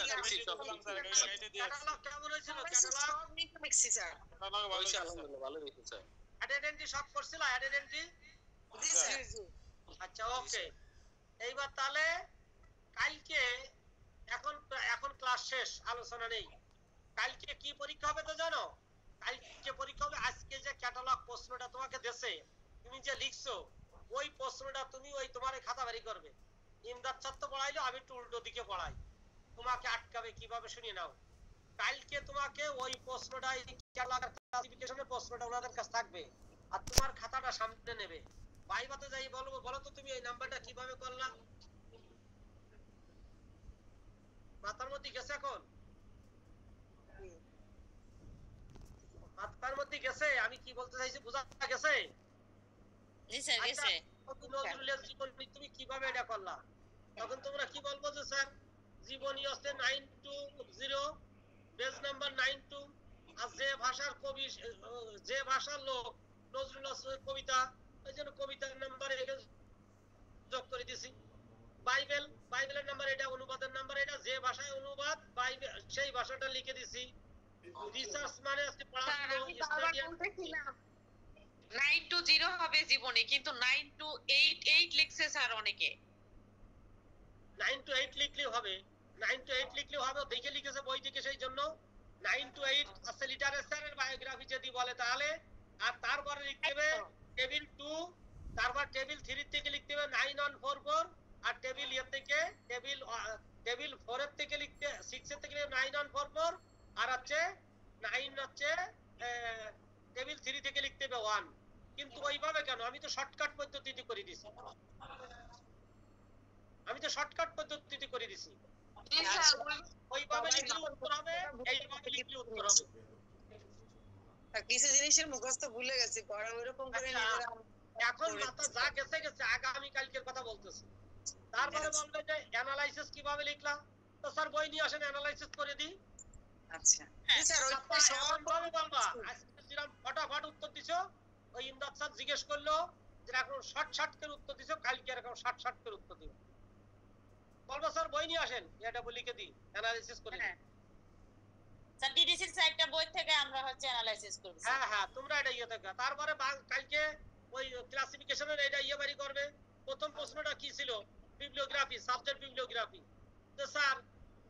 ক্যাটালগ কেমন হয়েছিল? ক্যাটালগ সব লিখছি স্যার। আলহামদুলিল্লাহ ভালো হয়েছে স্যার। অ্যাটেন্ডেন্টি সব করছিল? অ্যাটেন্ডেন্টি জি স্যার। আচ্ছা ওকে। এইবার তাহলে কালকে এখন ক্লাস শেষ, আলোচনা নেই। কালকে কি পরীক্ষা হবে তো জানো? কালকে পরীক্ষা হবে, আজকে যে ক্যাটালগ প্রশ্নটা তোমাকে দেছে, তুমি যে লিখছো ওই প্রশ্নটা তুমি ওই তোমার খাতা বাড়ি করবে। ইমদাদ ছাত্র পড়াইলো, আমি একটু উল্টো দিকে পড়াই, তোমাকে আটকাবে কিভাবে শুনে নাও। কালকে তোমাকে ওই প্রশ্নটা ক্লাসিফিকেশনের প্রশ্নটা ওনাদের কাছে থাকবে, আর তোমার খাতাটা সামনে নেবে। ভাইবাতে যাই বলবো, বলো তো তুমি এই নাম্বারটা কিভাবে করলা? মাথার মধ্যে গেছে? এখন মাথার মধ্যে গেছে আমি কি বলতে চাইছি? বোঝা গেছে? জি স্যার গেছে। নজরুলের জীবনী তুমি কিভাবে এটা করলা? তখন তোমরা কি বলবো যে স্যার জীবনী হচ্ছে 920 পেজ নাম্বার 92, আর যে ভাষার কবি, যে ভাষার লোক নজরুল আসলের কবিতা, ওই জন্য কবিতার নাম্বার যোগ করে দিছি। বাইবেলের নাম্বার এটা, অনুবাদের নাম্বার এটা, যে ভাষায় অনুবাদ বাইবেল সেই ভাষাটা লিখে দিছি। রিসার্চ মানে আছে পড়াশোনা, 920 হবে জীবনে, কিন্তু 928 লিখছে স্যার অনেকে। 928 লিখলেও হবে, 928 লিখলেও হবে, দেখে লিখেছে বই থেকে, সেই জন্য 928 আছে। লিটারেচারের বায়োগ্রাফি যদি বলে তাহলে, আর তারপরে লিখতে হবে টেবিল 2, তারপর টেবিল 3 থেকে লিখতে হবে 9144, আর টেবিল এর থেকে টেবিল 4 এর থেকে লিখতে 6 এর থেকে 9144, আর হচ্ছে 9 হচ্ছে টেবিল 3 থেকে লিখতে হবে 1। কিন্তু ওইভাবে কেন? আমি তো শর্টকাট পদ্ধতিতে করে দিছি, ওইভাবে লিখলে উত্তর হবে, এইভাবে লিখলে উত্তর হবে। কিছু জিনিসের মুখস্থ ভুলে গেছি, পরে ওইরকম করে নিজেরা এখন মাথা যা গেছে গেছে, আগামী কালকের কথা বলতেছি। তারপরে বলবে যে অ্যানালাইসিস কিভাবে লিখলাম, তো স্যার বই নিয়ে আসেন অ্যানালাইসিস করে দিই। আচ্ছা স্যার, ওইটা সব ভাবে বলবা। আজকে যেরকম ফটাফট উত্তর দিছো, ওই ইমদাদ স্যার জিজ্ঞেস করলো যে এখন শর্ট করে উত্তর দিছো, কালকে এরকম শর্ট করে উত্তর দিও। বলবো স্যার বই নিয়ে আসেন, এটা লিখে দিই, অ্যানালাইসিস করে দিই। স্যার ডিডিসির সাইটটা বই থেকে আমরা হচ্ছে অ্যানালাইসিস করব। হ্যাঁ তোমরা এটা ইয়ে থেকে, তারপরে কালকে ওই ক্লাসিফিকেশনের এটা ইয়ে বাড়ি করবে। প্রথম প্রশ্নটা কি ছিল? Bibliography, subject bibliography. তো স্যার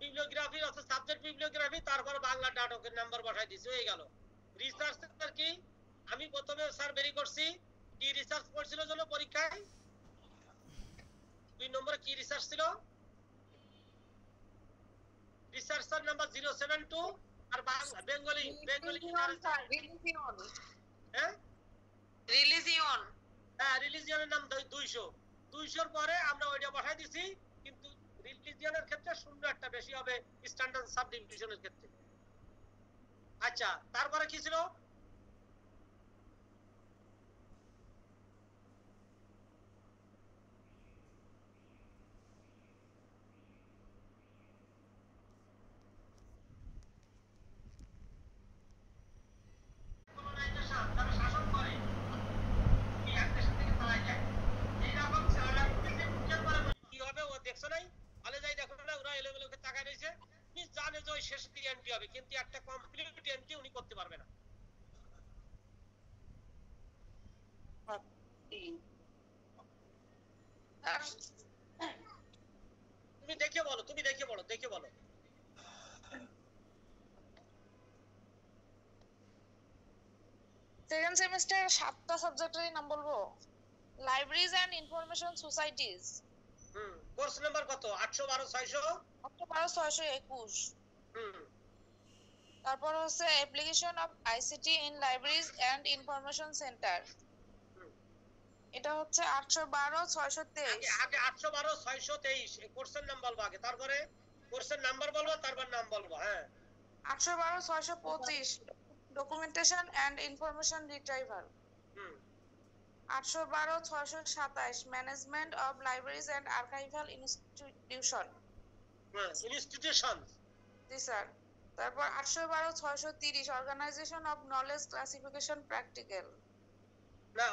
বিবলিওগ্রাফি আছে, সাবজেক্ট বিবলিওগ্রাফি, তারপর বাংলা নাটকের নাম্বার বসাই দিয়েছে, হয়ে গেল। রিসার্চ স্যার কি? আমি প্রথমে স্যার বেরি করছি কি রিসার্চ পড়ছিল জন্য পরীক্ষায় 2 নম্বরে কি রিসার্চ ছিল? রিসার্চ স্যার নাম্বার 072, আর বেঙ্গলি হ্যাঁ রিলিজিয়ন। হ্যাঁ, রিলিজিয়নের নাম 200 200 পরে আমরা ওইটা বসাই দিছি, কিন্তু রিলিজিয়নের ক্ষেত্রে শূন্য একটা বেশি হবে স্ট্যান্ডার্ড সাব ডিভিশনের ক্ষেত্রে। আচ্ছা, তারপরে কি ছিল? কি হবে ও দেখছো নাই? কলেজাই দেখো না, ওরা এলোমেলোকে তাকায় রয়েছে। উনি জানে যে ওই শেষের দিকে এন্ট্রি হবে, কিন্তু একটা কমপ্লিট এন্ট্রি উনি করতে পারবে না। তুমি দেখে বলো, তুমি দেখে বলো, দেখে বলো। সেকেন্ড সেমিস্টার 7টা সাবজেক্টের নাম বলবো। Libraries and information societies. Course number কত? 812 600 812 621। তারপর হচ্ছে application of ICT in libraries and information centre. এটা হচ্ছে 812 623। আগে 812 623 এই কোর্সের নাম বলবো আগে, তারপরে কোর্সের নাম্বার বলবো, তারপর নাম বলবো। হ্যাঁ, 812 625 documentation and information retrieval. 812 627 management of libraries and archival institution. Institution. জি স্যার। তারপর 812 630 organisation of knowledge classification practical. না,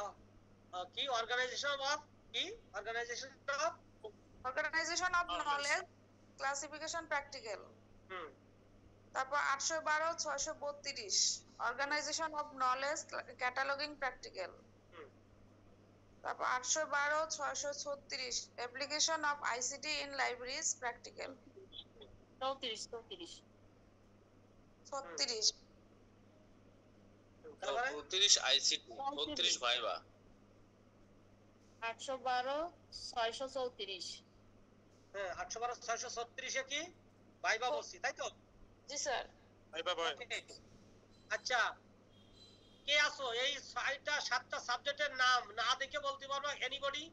কি অর্গানাইজেশন অফ, কি organisation of knowledge classification practical. তারপর 812 632 organisation of knowledge cataloguing practical. তারপর 812 636 application of ICT in libraries practical. 34 36 34 ICT, 34 viva. 812 634। হ্যাঁ, 812 636 এ কি viva বলছি, তাই তো? জি স্যার। ভাইবা ভাই। আচ্ছা, কে আছো এই 6টা 7টা সাবজেক্টের নাম না দেখে বলতে পারবা? এনিবডি?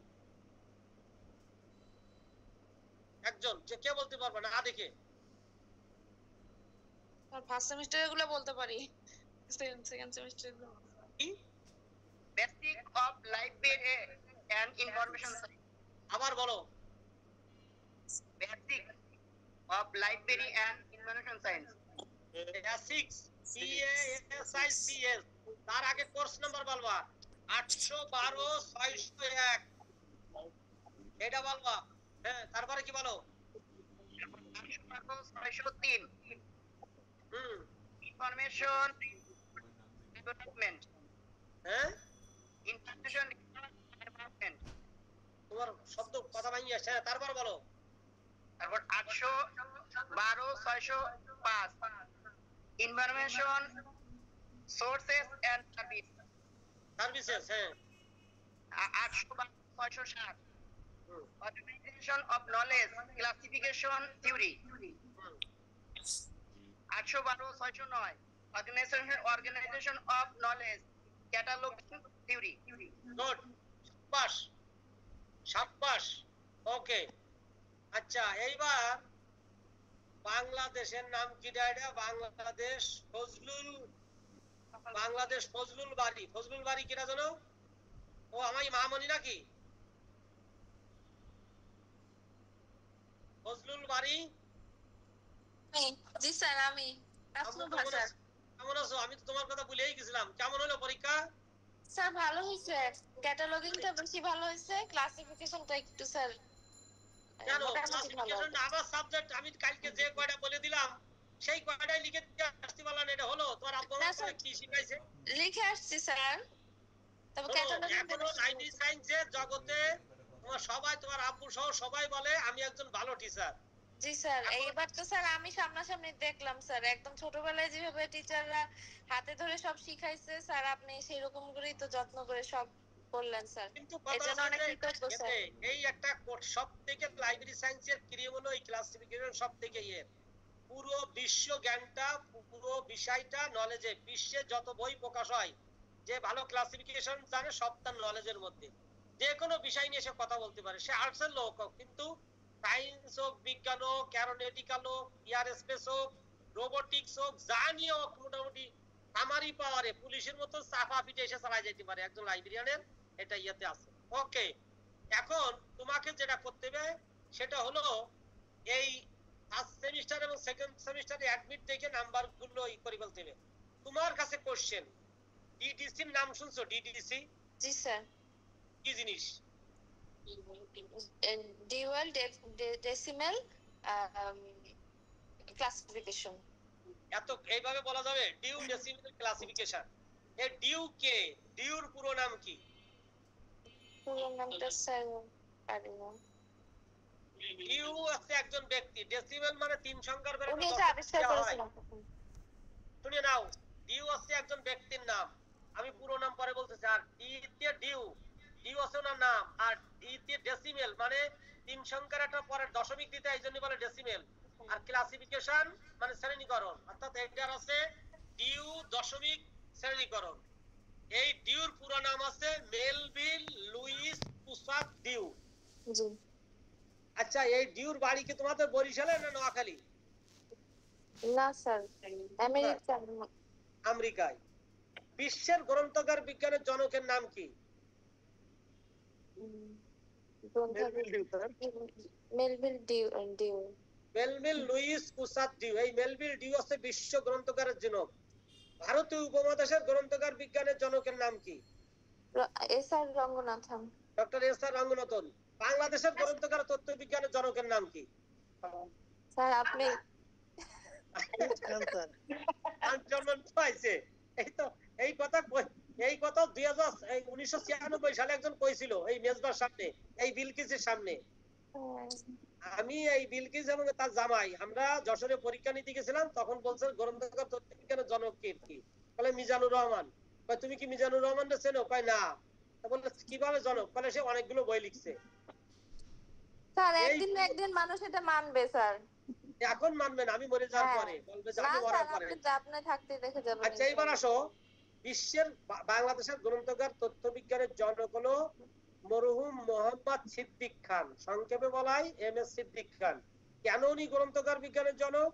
একজন যে কে বলতে পারবা না দেখে? স্যার ফার্স্ট সেমিস্টারে গুলো বলতে পারি, সেকেন্ড সেমিস্টারে গুলো basic of library and information. আবার বলো। Basic of library and information science. Basics CASICS। তার আগে কোর্স নাম্বার বলবা। 812 601 এটা বলবা। হ্যাঁ, তারপরে কি বলো? 603 ইনফরমেশন ডেভেলপমেন্ট। হ্যাঁ, ইনফরমেশন ডেভেলপমেন্ট। তোমার শব্দ কথা ভাঙি আসছে। তারপর বলো। তারপর 812 605 ইনফরমেশন সোর্সেস এন্ড সার্ভিসেস। হ্যাঁ, 812 607 organisation of knowledge classification theory. 812 609 organisation of knowledge cataloguing theory. Good, pass, শাবাশ। ওকে, আচ্ছা, এইবার বাংলাদেশের নাম কি? বাংলাদেশ ফজলুল বাড়ি। ফজলুল বাড়ি কিনা জানো? ও আমার মামনি নাকি? ফজলুল বাড়ি। জি স্যার, আমি কেমন আছো? আমি তো তোমার কথা ভুলেই গেছিলাম। কেমন হলো পরীক্ষা? স্যার ভালো হয়েছে, ক্যাটালগিংটা বেশি ভালো হয়েছে, ক্লাসিফিকেশনটা একটু স্যার কেন ক্লাসিফিকেশন আবার সাবজেক্ট আমি কালকে যে কয়টা বলে দিলাম সেই কয়টাই লিখে দিয়ে আসতে পারলাম না? এটা হলো তোমার আব্বু আমাকে কি শিখাইছে? লিখে আসছি স্যার। তবে ক্যাটালগিংটা এখনো লাইব্রেরি সায়েন্সের জগতে তোমার সবাই, তোমার আব্বু সহ সবাই বলে আমি একজন ভালো টিচার। জি স্যার, এইবার তো স্যার আমি সামনাসামনি দেখলাম স্যার, একদম ছোটবেলায় যেভাবে টিচাররা হাতে ধরে সব শিখাইছে স্যার, আপনি সেই রকম করেই তো যত্ন করে সব করলেন স্যার। কিন্তু এজন্য অনেক কৃতজ্ঞ স্যার। এই একটা সবথেকে লাইব্রেরি সায়েন্সের ক্রিয়া হলো এই ক্লাসিফিকেশন সবথেকে পুরো বিশ্ব জ্ঞানটা, পুরো বিষয়টা নলেজে, বিশ্বে যত বই প্রকাশ হয় যে ভালো ক্লাসিফিকেশন জানে, সব তার নলেজের মধ্যে, যে কোনো বিষয় নিয়ে সে কথা বলতে পারে। সে আর্টসের লোক হোক, কিন্তু সায়েন্স হোক, বিজ্ঞান হোক, অ্যারোনটিক্যাল হোক, এয়ারস্পেস হোক, রোবোটিক্স হোক, যা নিয়ে হোক, মোটামুটি সামারি পাওয়ারে পুলিশের মতো চাপা পিটে এসে চালাই যেতে পারে একজন লাইব্রেরিয়ানের, এটা ইয়েতে আছে। ওকে, এখন তোমাকে যেটা করতে হবে সেটা হলো এই ফার্স্ট সেমিস্টার এবং সেকেন্ড সেমিস্টারে অ্যাডমিট দেখে নাম্বারগুলো ই করে বলতে হবে। তোমার কাছে কোশ্চেন, ডিডিসির নাম শুনছো? ডিডিসি? জি স্যার। কি জিনিস? Dual decimal classification. এত এইভাবে বলা যাবে? Dewey decimal classification. এই ডিউ কে? ডিউর পুরো নাম কি? পুরো নামটা স্যার পারি না। ডিউ আছে একজন ব্যক্তি, ডেসিমাল মানে 3 সংখ্যার বের উনি এটা আবিষ্কার করেছিলেন। শুনে নাও, ডিউ আছে একজন ব্যক্তির নাম, আমি পুরো নাম পরে বলতেছি। আর ডি তে ডিউ, ডিউ আছে ওনার নাম, আর ডি তে ডেসিমাল মানে 3 সংখ্যার একটা পরে দশমিক দিতে, এইজন্য বলে ডেসিমাল। আর ক্লাসিফিকেশন মানে শ্রেণীকরণ, অর্থাৎ এটার আছে ডিউ দশমিক শ্রেণীকরণ। এই ডিউর পুরো নাম আছে মেলভিল লুইস পুসাক ডিউ। জি। আচ্ছা, এই ডিউর বাড়ি কি তোমাদের বরিশালে না নোয়াখালী? না স্যার, আমেরিকায়। বিশ্বের গ্রন্থাগার বিজ্ঞানের জনকের নাম কি? Melvil Dewey. মেলভিল লুইস পুসাক ডিউ। এই মেলভিল ডিউ হচ্ছে বিশ্ব গ্রন্থাগারের জনক। ভারতীয় উপমহাদেশের গ্রন্থাগার বিজ্ঞানের জনকের নাম কি? SR Ranganathan. Doctor SR Ranganathan. বাংলাদেশের গ্রন্থাগার তথ্য বিজ্ঞানের জনকের নাম কি? স্যার আপনি আঞ্চলন পাইছে। এই কথা 1996 সালে একজন কইছিল এই মেজবার সামনে, এই বিলকিসের সামনে। আমি এই বিলকিস এবং তার জামাই আমরা যশোরে পরীক্ষা নিতে গেছিলাম, তখন বলছেন গ্রন্থাগার তথ্য বিজ্ঞানের জনক কি? বলে মিজানুর রহমান। কয় তুমি কি মিজানুর রহমানকে চেনো? কয় না। বলে কিভাবে জনক? বলে সে অনেকগুলো বই লিখছে। স্যার একদিন মানুষ এটা মানবে স্যার। এখন মানবে না, আমি মরে যাওয়ার পরে বলবে যে আমি মরার পরে। আপনি থাকতে দেখে যাবেন। আচ্ছা, এইবার আসো, বিশ্বের বাংলাদেশের গ্রন্থাগার তথ্য বিজ্ঞানের জনক হলো মরহুম মোহাম্মদ সিদ্দিক খান, সংক্ষেপে বলা হয় এমএস সিদ্দিক খান। কেন উনি গ্রন্থাগার বিজ্ঞানের জনক?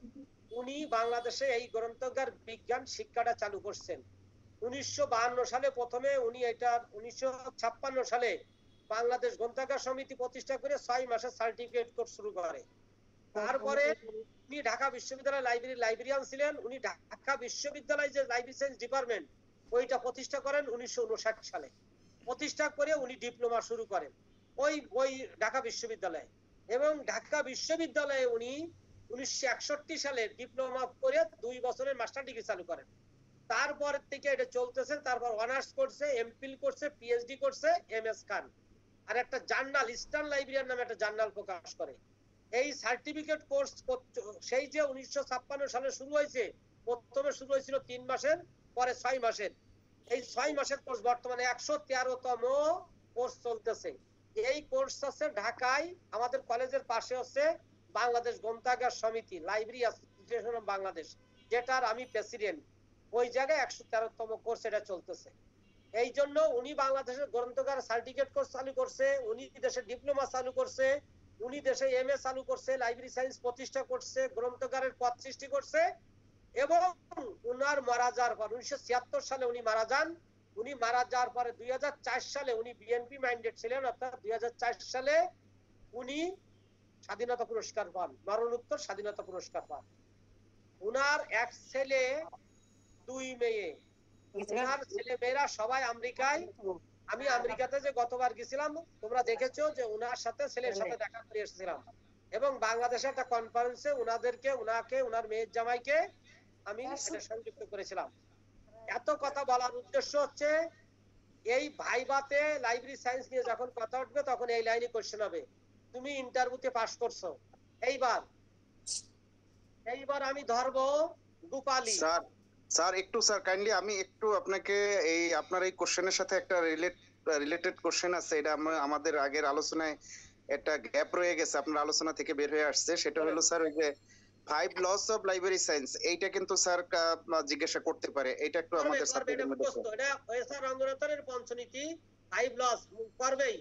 উনি বাংলাদেশে এই গ্রন্থাগার বিজ্ঞান শিক্ষাটা চালু করছেন 1952 সালে। প্রথমে উনি এটা 1956 সালে বাংলাদেশ গ্রন্থাগার সমিতি প্রতিষ্ঠা করে 6 মাসের সার্টিফিকেট কোর্স শুরু করে। তারপরে উনি ঢাকা বিশ্ববিদ্যালয় লাইব্রেরিয়ান ছিলেন। উনি ঢাকা বিশ্ববিদ্যালয় যে লাইব্রেরি সায়েন্স ডিপার্টমেন্ট ওইটা প্রতিষ্ঠা করেন 1959 সালে। প্রতিষ্ঠা করে উনি ডিপ্লোমা শুরু করেন ওই ঢাকা বিশ্ববিদ্যালয়ে, এবং ঢাকা বিশ্ববিদ্যালয়ে উনি 1961 সালে ডিপ্লোমা করে 2 বছরের মাস্টার ডিগ্রি চালু করেন। তারপর থেকে এটা চলতেছে। তারপর অনার্স করছে, এমফিল করছে, পিএইচডি করছে এমএস খান। আর একটা জার্নাল, ইস্টার্ন লাইব্রেরিয়ান নামে একটা জার্নাল প্রকাশ করে। এই সার্টিফিকেট কোর্স সেই যে 1956 সালে শুরু হয়েছে, প্রথমে শুরু হয়েছিল 3 মাসের, পরে 6 মাসের। এই 6 মাসের কোর্স বর্তমানে 113তম কোর্স চলতেছে। এই কোর্স আছে ঢাকায়, আমাদের কলেজের পাশে হচ্ছে বাংলাদেশ গ্রন্থাগার সমিতি, লাইব্রেরি অ্যাসোসিয়েশন অফ বাংলাদেশ, যেটার আমি প্রেসিডেন্ট। ওই জায়গায় 113তম কোর্স এটা চলতেছে। এই জন্য উনি বাংলাদেশের গ্রন্থাগার সার্টিফিকেট কোর্স চালু করছে, উনি দেশে ডিপ্লোমা চালু করছে, উনি দেশে এমএ চালু করছে, লাইব্রেরি সায়েন্স প্রতিষ্ঠা করছে, গ্রন্থাগারের পদ সৃষ্টি করছে। এবং উনার মারা যাওয়ার পর 1976 সালে উনি মারা যান। উনি মারা যাওয়ার পরে 2004 সালে উনি বিএনপি মাইন্ডেড ছিলেন, অর্থাৎ 2004 সালে উনি স্বাধীনতা পুরস্কার পান, মরণোত্তর স্বাধীনতা পুরস্কার পান। উনার এক ছেলে 2 মেয়ে। উনার ছেলে মেয়েরা সবাই আমেরিকায়। আমি আমেরিকাতে যে গতবার গেছিলাম, তোমরা দেখেছো যে উনার সাথে ছেলের সাথে দেখা করে এসেছিলাম, এবং বাংলাদেশে একটা কনফারেন্সে উনাকে উনার মেয়ের জামাইকে আমি এটা সংযুক্ত করেছিলাম। এত কথা বলার উদ্দেশ্য হচ্ছে এই ভাইবাতে লাইব্রেরি সায়েন্স নিয়ে যখন কথা উঠবে তখন এই লাইনে কোশ্চেন হবে। তুমি ইন্টারভিউতে পাস করছো। এইবার আমি ধরবো গোপালী। স্যার একটু স্যার কাইন্ডলি আমি একটু আপনাকে এই আপনার এই কোশ্চেনের সাথে একটা রিলেটেড কোশ্চেন আছে। এটা আমাদের আগের আলোচনায় একটা গ্যাপ রয়ে গেছে, আপনার আলোচনা থেকে বের হয়ে আসছে। সেটা হলো স্যার ওই যে 5 লস অফ লাইব্রেরি সায়েন্স এইটা কিন্তু স্যার জিজ্ঞাসা করতে পারে, এটা একটু করবে আমাদের করবে, এটা মুখস্থ, এটা এসআর রঙ্গরত্নের পঞ্চনীতি 5 লস করবেই।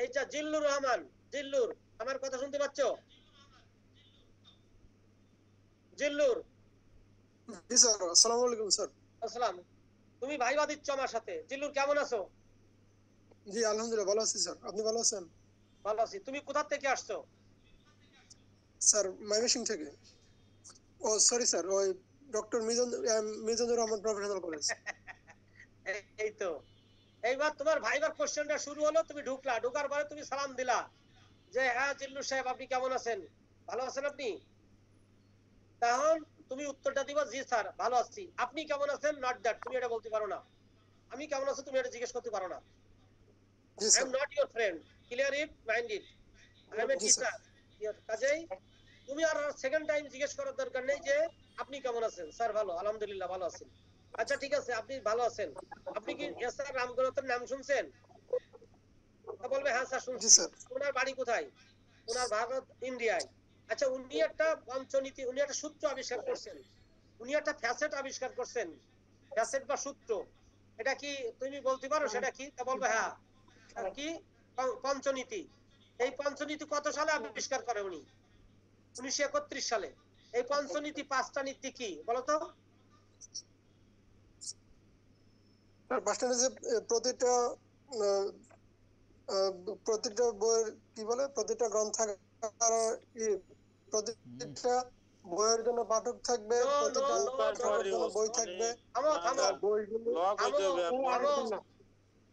এইটা জিল্লুর রহমান, জিল্লুর আমার কথা শুনতে পাচ্ছো? জিল্লুর, জি স্যার, আসসালামু আলাইকুম স্যার। আসসালাম। তুমি ভাইবা দিচ্ছ আমার সাথে। জিল্লুর কেমন আছো? জি আলহামদুলিল্লাহ ভালো আছি স্যার, আপনি ভালো আছেন? ভালো আছি। তুমি কোথা থেকে আসছো? স্যার ময়মনসিংহ থেকে। ও সরি স্যার, ওই doctor Mizanur Rahman professional college. এই তো, এইবার তোমার ভাইবার কোশ্চেনটা শুরু হলো, তুমি ঢুকলা, ঢোকার পরে তুমি সালাম দিলা যে হ্যাঁ জিল্লুর সাহেব আপনি কেমন আছেন, ভালো আছেন আপনি? তখন তুমি উত্তরটা দিবা জি স্যার ভালো আছি। আপনি কেমন আছেন নট দ্যাট, তুমি এটা বলতে পারো না। আমি কেমন আছি তুমি এটা জিজ্ঞেস করতে পারো না। I am not your friend, clear it, mind it, I M a teacher. কাজেই তুমি আর সেকেন্ড টাইম জিজ্ঞেস করার দরকার নেই যে আপনি কেমন আছেন। স্যার ভালো, আলহামদুলিল্লাহ ভালো আছেন। আচ্ছা ঠিক আছে, আপনি ভালো আছেন। আপনি কি এসআর রামগোরতের নাম শুনছেন? বলবে হ্যাঁ স্যার শুনছি। ওনার বাড়ি কোথায়? ওনার ভারত ইন্ডিয়ায়। আচ্ছা উনি একটা পঞ্চনীতি, উনি একটা সূত্র আবিষ্কার করছেন, উনি একটা ফ্যাসেট আবিষ্কার করছেন, ফ্যাসেট বা সূত্র, এটা কি তুমি বলতে পারো সেটা কি? তা বলবে হ্যাঁ। কি? পঞ্চনীতি। এই পঞ্চনীতি কত সালে আবিষ্কার করে উনি? 1931 সালে। এই পঞ্চনীতি 5টা নীতি কি বলতো? স্যার 5টা যে প্রতিটা বইয়ের কি বলে, প্রতিটা গ্রন্থাগার প্রতিটা বইয়ের জন্য পাঠক থাকবে, প্রতিটা পাঠকের জন্য বই থাকবে।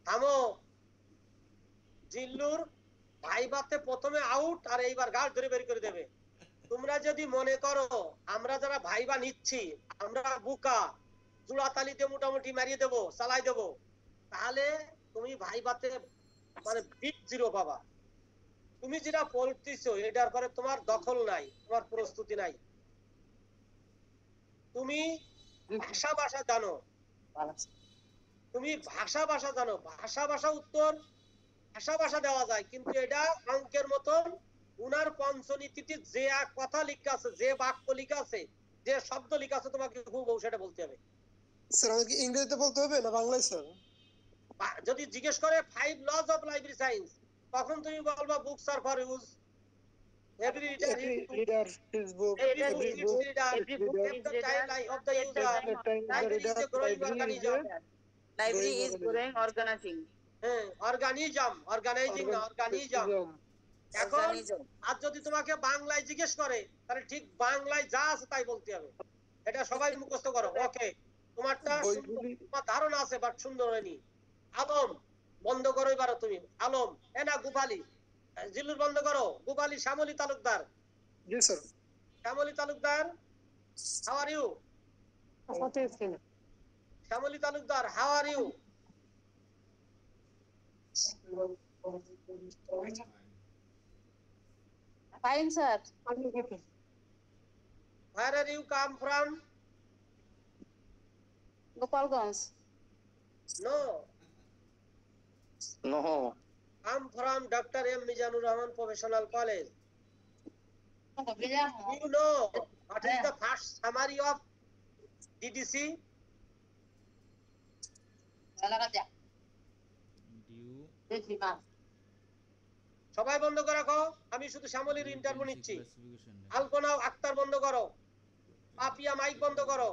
থামো। জিল্লুর ভাইবাতে প্রথমে আউট আর এইবার গাছ ধরে বের করে দেবে। তোমরা যদি মনে করো আমরা যারা ভাইবা নিচ্ছি আমরা বুকা, জোড়া তালি দিয়ে মোটামুটি মারিয়ে দেবো, চালাই দেবো, তাহলে তুমি ভাইবাতে মানে বিগ জিরো পাবা। তুমি যেটা বলতেছো এটার পরে তোমার দখল নাই, তোমার প্রস্তুতি নাই। তুমি ভাষা জানো, তুমি ভাষা জানো, ভাষা উত্তর ভাষা দেওয়া যায়, কিন্তু এটা অঙ্কের মতন উনার পঞ্চনীতিতে যে এক কথা লেখা আছে, যে বাক্য লেখা আছে, যে শব্দ লেখা আছে তোমাকে হুবহু সেটা বলতে হবে। স্যার আমাকে ইংরেজিতে বলতে হবে না বাংলায় স্যার? যদি জিজ্ঞেস করে 5 লস অফ লাইব্রেরি সায়েন্স, তখন তুমি বলবা books are for use, every reader his book, every book is the child of the user, library is a growing organism, library is growing organizing, organizing এখন আর যদি তোমাকে বাংলায় জিজ্ঞেস করে তাহলে ঠিক বাংলায় যা আছে তাই বলতে হবে। এটা সবাই মুখস্থ করো। ওকে, তোমারটা তোমার ধারণা আছে বাট সুন্দর হয়নি। আলম বন্ধ করো এবার তুমি। আলম না গোপালী, জিল্লুর বন্ধ করো। গোপালী শ্যামলী তালুকদার। জি sir. Shyamali Talukdar, how are you? Shyamali Talukdar, how are you? fine sir. Where are you come from? Gopalganj. No, I'm from Dr. M. Mizanur Rahman Professional College. You know what is the first summary of DDC? সবাই বন্ধ করে রাখো, আমি শুধু শ্যামলীর interview নিচ্ছি। আলপনা আক্তার বন্ধ করো, Papiya mic বন্ধ করো,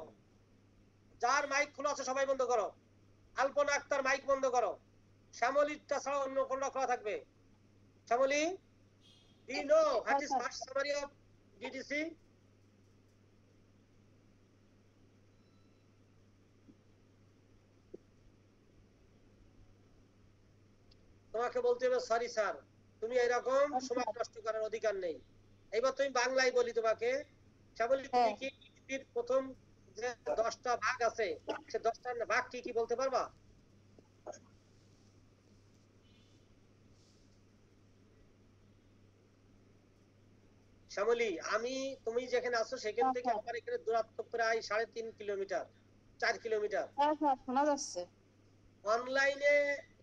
যার মাইক খোলা আছে সবাই বন্ধ করো। আলপনা আক্তার মাইক বন্ধ করো। শ্যামলীরটা ছাড়া অন্য কোনটা খোলা থাকবে? Shyamoli, do you know what is first summary of DDC? তোমাকে বলতে হবে সরি স্যার, তুমি এরকম সময় নষ্ট করার অধিকার নেই। এবার তুমি বাংলায় বলি তোমাকে। শ্যামলী তুমি কি পৃথিবীর প্রথম যে 10টা ভাগ আছে সে 10টা ভাগ কি কি বলতে পারবা? শ্যামলী, আমি তুমি যেখানে আছো সেখান থেকে আমার এখানে দূরত্ব প্রায় 3.5 কিলোমিটার, 4 কিলোমিটার। শোনা যাচ্ছে। অনলাইনে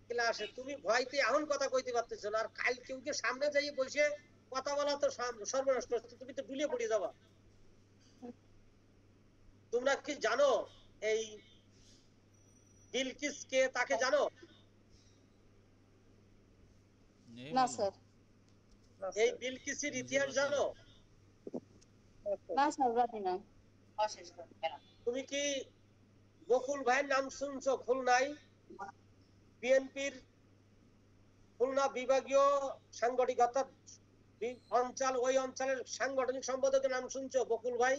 ক্লাসে তুমি ভয়তে এখন কথা কইতে পারতেছ না, আর কাল কেউ সামনে যাই বসে কথা বলা তো সর্বনাশ করছে, তুমি তো ডুলে পড়ে যাবা। তোমরা কি জানো এই বিলকিস কে, তাকে জানো? না স্যার। এই বিলকিসের ইতিহাস জানো? না স্যার জানি না। তুমি কি বকুল ভাইয়ের নাম শুনছো? খুলনায় বিএনপির খুলনা বিভাগীয় সাংগঠনিকতা অঞ্চল, ওই অঞ্চলের সাংগঠনিক সম্পাদকের নাম শুনছো? বকুল ভাই,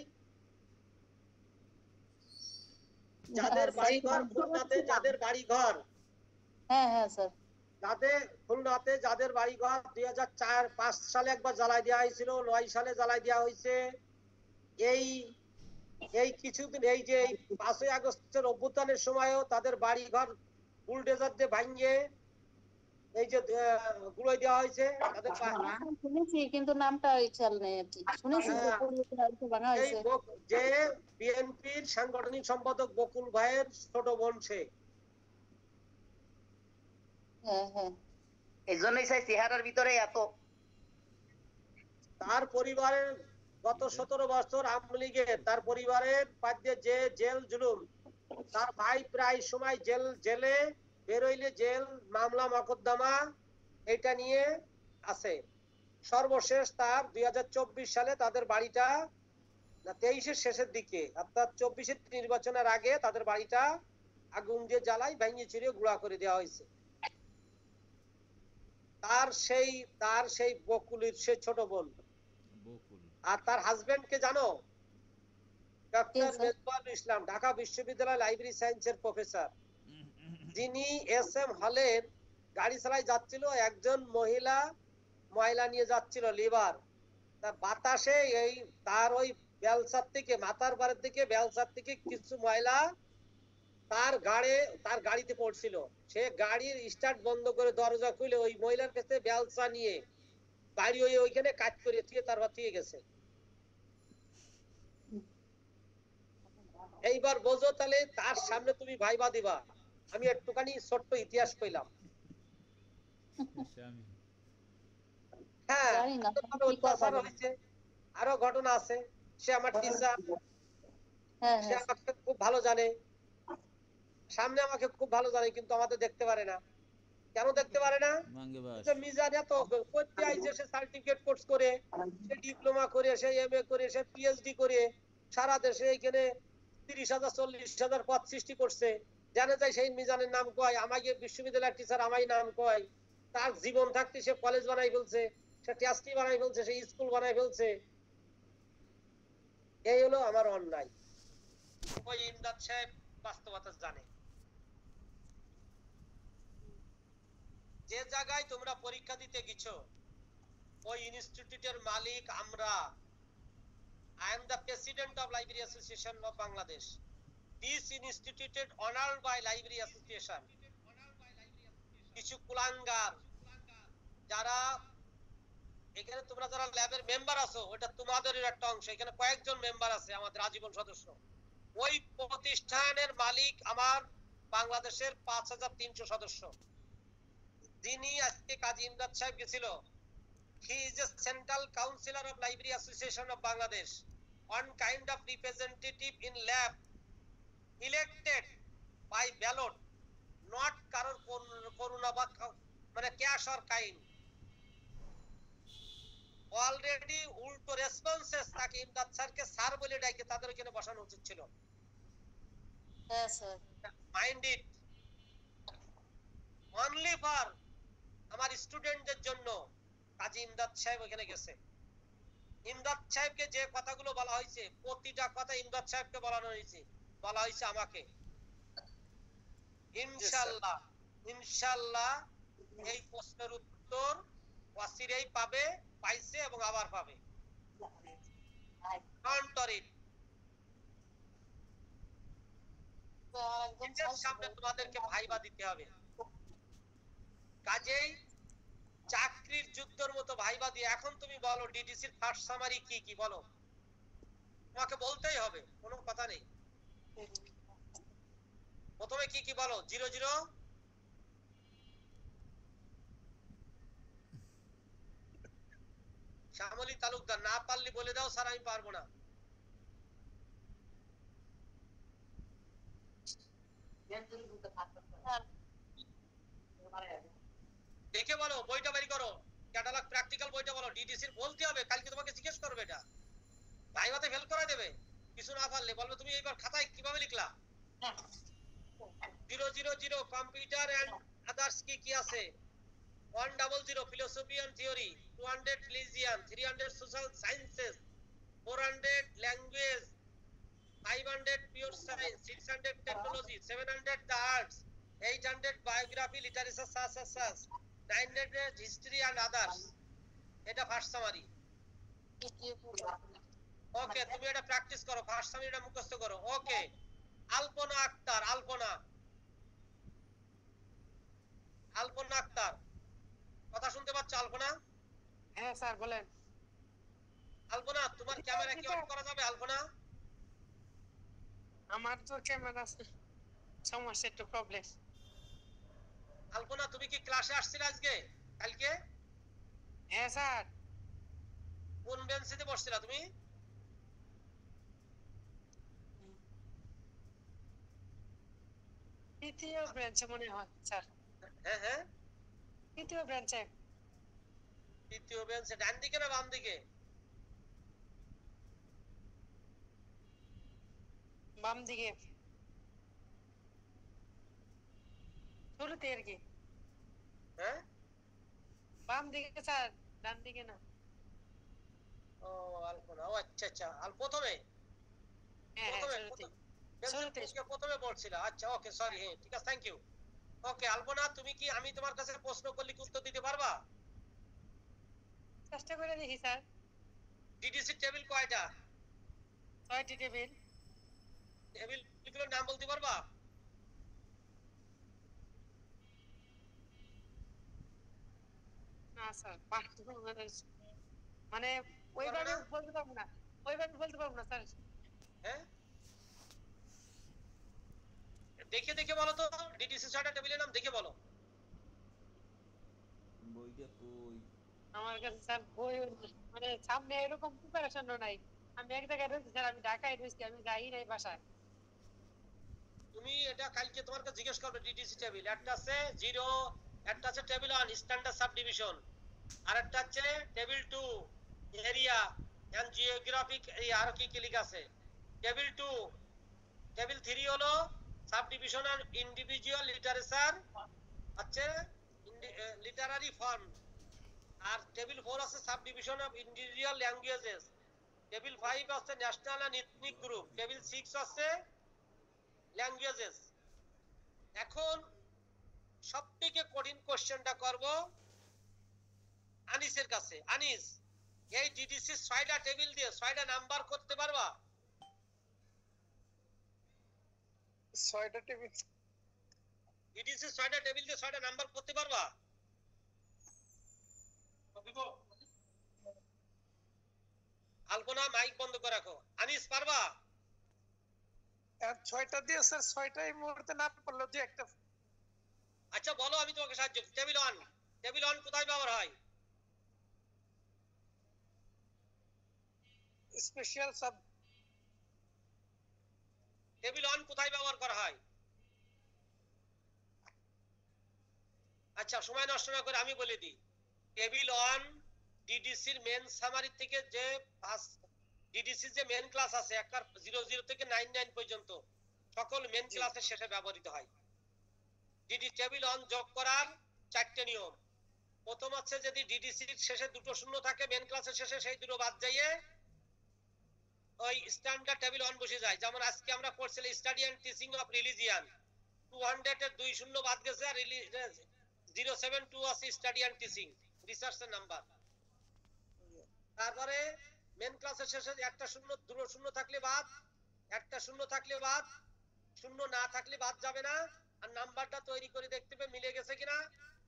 যাদের বাড়িঘর খুলনাতে, যাদের বাড়িঘর, হ্যাঁ হ্যাঁ স্যার, যাদের খুলনাতে যাদের বাড়িঘর 2004-5 সালে একবার জ্বালাই দেওয়া হয়েছিল, 9 সালে জ্বালাই দেওয়া হয়েছে। এই কিছুদিন এই যে 5ই আগস্টের অভ্যুত্থানের সময়ও তাদের বাড়িঘর বুলডোজার দিয়ে ভাঙিয়ে এই যে গুঁড়োয় দেওয়া হয়েছে। তাদের শুনেছি কিন্তু নামটা খেয়াল নেই আর কি। শুনেছি যে পরিবর্তন ভাঙা হয়েছে। যে বিএনপির সাংগঠনিক সম্পাদক বকুল ভাইয়ের ছোট বোন সে। হ্যাঁ হ্যাঁ, এজন্যই চাই চেহারার ভিতরে এত। তার পরিবারের গত 17 বছর আওয়ামী লীগের, তার পরিবারের পাদ্যে যে জেল জুলুম, তার ভাই প্রায় সময় জেলে বেরোইলে জেল মামলা মকদ্দমা এটা নিয়ে আছে। সর্বশেষ তার 2024 সালে তাদের বাড়িটা, 23-এর শেষের দিকে অর্থাৎ 24-এর নির্বাচনের আগে তাদের বাড়িটা আগুন দিয়ে জ্বালাই ভেঙে চুরিয়ে গুঁড়া করে দেওয়া হয়েছে। তার সেই বকুলের সে ছোট বোন। আর তার হাজবেন্ড কে জানো? ডক্টর মেজবাহুল ইসলাম, ঢাকা বিশ্ববিদ্যালয় লাইব্রেরি সায়েন্সের প্রফেসর, যিনি SM হলের গাড়ি চালায় যাচ্ছিল, একজন মহিলা নিয়ে যাচ্ছিল লিভার, তার বাতাসে এই তার ওই বেলসার থেকে, মাথার বারের থেকে বেলসার থেকে কিছু মহিলা তার গাড়িতে পড়ছিল। সে গাড়ির স্টার্ট বন্ধ করে দরজা খুলে ওই মহিলার কাছে বেলসা নিয়ে বাড়ি ওইখানে কাজ করে তারপর দিয়ে গেছে। এইবার বোঝো তাহলে তার সামনে তুমি ভাইবা দিবা। আমি একটুখানি ছোট্ট ইতিহাস কইলাম। হ্যাঁ, আরো ঘটনা আছে। সে আমার টিচার, সে আমাকে খুব ভালো জানে, সামনে আমাকে খুব ভালো জানে, কিন্তু আমাদের দেখতে পারে না। কেন দেখতে পারে না? মিজান এত করতে আইছে, সে সার্টিফিকেট কোর্স করে, সে ডিপ্লোমা করে, সে MA করে, সে PhD করে সারা দেশে এখানে 30,000-40,000 পদ সৃষ্টি করছে। জানে যায় সেই মিজানের নাম কয়, আমাকে বিশ্ববিদ্যালয়ের টিচার আমাই নাম কয়। তার জীবন থাকতে সে কলেজ বানাই ফেলছে, সে ট্রাস্টি বানাই ফেলছে, সে স্কুল বানাই ফেলছে। এই হলো আমার অন্যায়। ওই ইমদাদ সাহেব বাস্তবতা জানে। যে জায়গায় তোমরা পরীক্ষা দিতে গেছো, ওই ইনস্টিটিউটের মালিক আমরা। I am the president of Library Association of Bangladesh. This instituted honored by Library Association. কিছু কুলাঙ্গার যারা এখানে, তোমরা যারা ল্যাবের মেম্বার আছো, ওটা তোমাদেরই একটা অংশ। এখানে কয়েকজন মেম্বার আছে আমাদের আজীবন সদস্য। ওই প্রতিষ্ঠানের মালিক আমার বাংলাদেশের 5,300 সদস্য। যিনি আজকে কাজী ইমদাদ সাহেব গেছিল, he is a central councillor of Library Association of Bangladesh, one kind of representative in lab, elected by ballot, not কারোর করুণা বা মানে ক্যাশ অর কাইন্ড। অলরেডি উল্টো রেসপন্সেস তাকে ইমদাদ স্যারকে স্যার বলে ডাকে তাদের এখানে বসানো উচিত ছিল। হ্যাঁ sir, mind it only for আমার স্টুডেন্টদের জন্য কাজী ইমদাদ সাহেব ওখানে গেছে। ইমদাদ সাহেবকে যে কথাগুলো বলা হয়েছে, প্রতিটা কথা ইমদাদ সাহেবকে বলা হয়েছে আমাকে। ইনশাআল্লাহ এই প্রশ্নের উত্তর ওয়াসিরেই পাবে, পাইছে এবং আবার পাবে। সামনে তোমাদেরকে ভাইবা দিতে হবে। কাজেই চাকরির যুদ্ধের মতো ভাইবা দিয়ে এখন তুমি বলো ডিডিসির ফার্স্ট সামারি কি বলো, তোমাকে বলতেই হবে, কোনো কথা নেই। প্রথমে কি বলো? 00 শ্যামলী তালুকদার, না পারলে বলে দাও স্যার আমি পারবো না। দেখে বলো, বইটা বের করো, ক্যাটালগ প্র্যাকটিক্যাল বইটা বলো। ডিডিসির বলতে হবে, কালকে তোমাকে জিজ্ঞেস করবে এটা, ভাইভাতে ফেল করে দেবে। কিছু না পারলে বলবে তুমি এইবার খাতায় কিভাবে লিখলা। 000 কম্পিউটার এন্ড আদার্স কি কি আছে, 100 philosophy and theory, 200 religion, 300 social sciences, 400 language, 500 pure science, 600 technology, 700 the arts, 800 biography literature such 900 history and others। এটা ফার্স্ট সামারি। ওকে, তুমি এটা প্র্যাকটিস করো, ফার্স্ট সামারিটা মুখস্থ করো। ওকে, আলপনা আক্তার, আলপনা আক্তার, কথা শুনতে পাচ্ছ আলপনা? হ্যাঁ স্যার বলেন। আলপনা, তোমার ক্যামেরা কি অন করা যাবে আলপনা? আমার তো ক্যামেরা সমস্যা, একটু প্রবলেম। আলপনা, তুমি কি ক্লাসে আসছিলে আজকে কালকে? হ্যাঁ স্যার। কোন বেঞ্চিতে বসছিলা তুমি? তৃতীয় ব্রাঞ্চে মনে হয় স্যার। হ্যাঁ হ্যাঁ, তৃতীয় ব্রাঞ্চে। তৃতীয় বেঞ্চে ডান দিকে না বাম দিকে? বাম দিকে, শুরুতে আর কি। হ্যাঁ, বাম দিকে স্যার, ডান দিকে না। ও আলপনা, ও আচ্ছা আচ্ছা, প্রথমে প্রথমে বলছিলা। আচ্ছা ওকে, সরি, হ্যাঁ ঠিক আছে, থ্যাংক ইউ। ওকে আলপনা, তুমি কি আমি তোমার কাছে প্রশ্ন করলে কি উত্তর দিতে পারবা? চেষ্টা করে দেখি স্যার। ডিডিসি টেবিল কয়টা? 6টি টেবিল। টেবিলগুলোর নাম বলতে পারবা? না স্যার, মানে ওইভাবে বলতে পারবো না, ওইভাবে বলতে পারবো না স্যার। হ্যাঁ, দেখে দেখে বলো তো, ডিডিসি 6টা টেবিলের নাম দেখে বলো। বইটা কই? আমার কাছে স্যার বই মানে সামনে এরকম প্রিপারেশনও নাই। আমি এক জায়গায় রয়েছি স্যার, আমি ঢাকায় রয়েছি, আমি যাই নাই বাসায়। তুমি এটা কালকে তোমার কাছে জিজ্ঞেস করবে। ডিডিসি টেবিল একটা আছে 0, একটা আছে টেবিল 1 স্ট্যান্ডার্ড সাব ডিভিশন, আর একটা আছে টেবিল 2 এরিয়া এন্ড জিওগ্রাফিক, এই আর কি কি লেখা আছে। টেবিল 2, টেবিল 3 হলো সাব ডিভিশন আর ইন্ডিভিজুয়াল লিটারেচার আছে, লিটারারি ফর্ম। আর টেবিল 4 আছে subdivision of individual languages. Table 5 আছে national and ethnic group. Table 6 আছে ল্যাঙ্গুয়েজেস। এখন সবথেকে কঠিন কোশ্চেনটা করব আনিসের কাছে। আনিস, এই ডিডিসি 6টা টেবিল দিয়ে 6টা নাম্বার করতে পারবা? 6টা টেবিল, ডিডিসি 6টা টেবিল দিয়ে 6টা নাম্বার করতে পারবা? আলপনা মাইক বন্ধ করে রাখো। আনিস পারবা? 6টা দিয়ে স্যার 6টা এই মুহূর্তে না পারলেও যে একটা। আচ্ছা বলো, আমি তোমাকে সাহায্য। টেবিল 1, টেবিল 1 কোথায় ব্যবহার হয়? Special sub. টেবিল 1 কোথায় ব্যবহার করা হয়? আচ্ছা সময় নষ্ট না করে আমি বলে দিই। টেবিল 1 ডিডিসির মেন সামারি থেকে যে ডিডিসি যে মেন ক্লাস আছে 00 থেকে 99 পর্যন্ত সকল মেন ক্লাসের শেষে ব্যবহৃত হয়। ডিডি টেবিল 1 যোগ করার 4টে নিয়ম। প্রথম আছে যদি ডিডিসির শেষে দুটো শূন্য থাকে মেন ক্লাসের শেষে, সেই দুটো বাদ যাইয়ে ওই স্ট্যান্ডার্ড টেবিল 1 বসে যায়। যেমন আজকে আমরা পড়ছিলাম study and teaching of religion, 200 এর 2 শূন্য বাদ গেছে, আর 072 আছে স্টাডি এন্ড টিচিং রিসার্চের নাম্বার। তারপরে মেন ক্লাসের শেষে একটা শূন্য, দুটো শূন্য থাকলে বাদ, একটা শূন্য থাকলে বাদ, শূন্য না থাকলে বাদ যাবে না। আর নাম্বারটা তৈরি করে দেখতে হবে মিলে গেছে কিনা।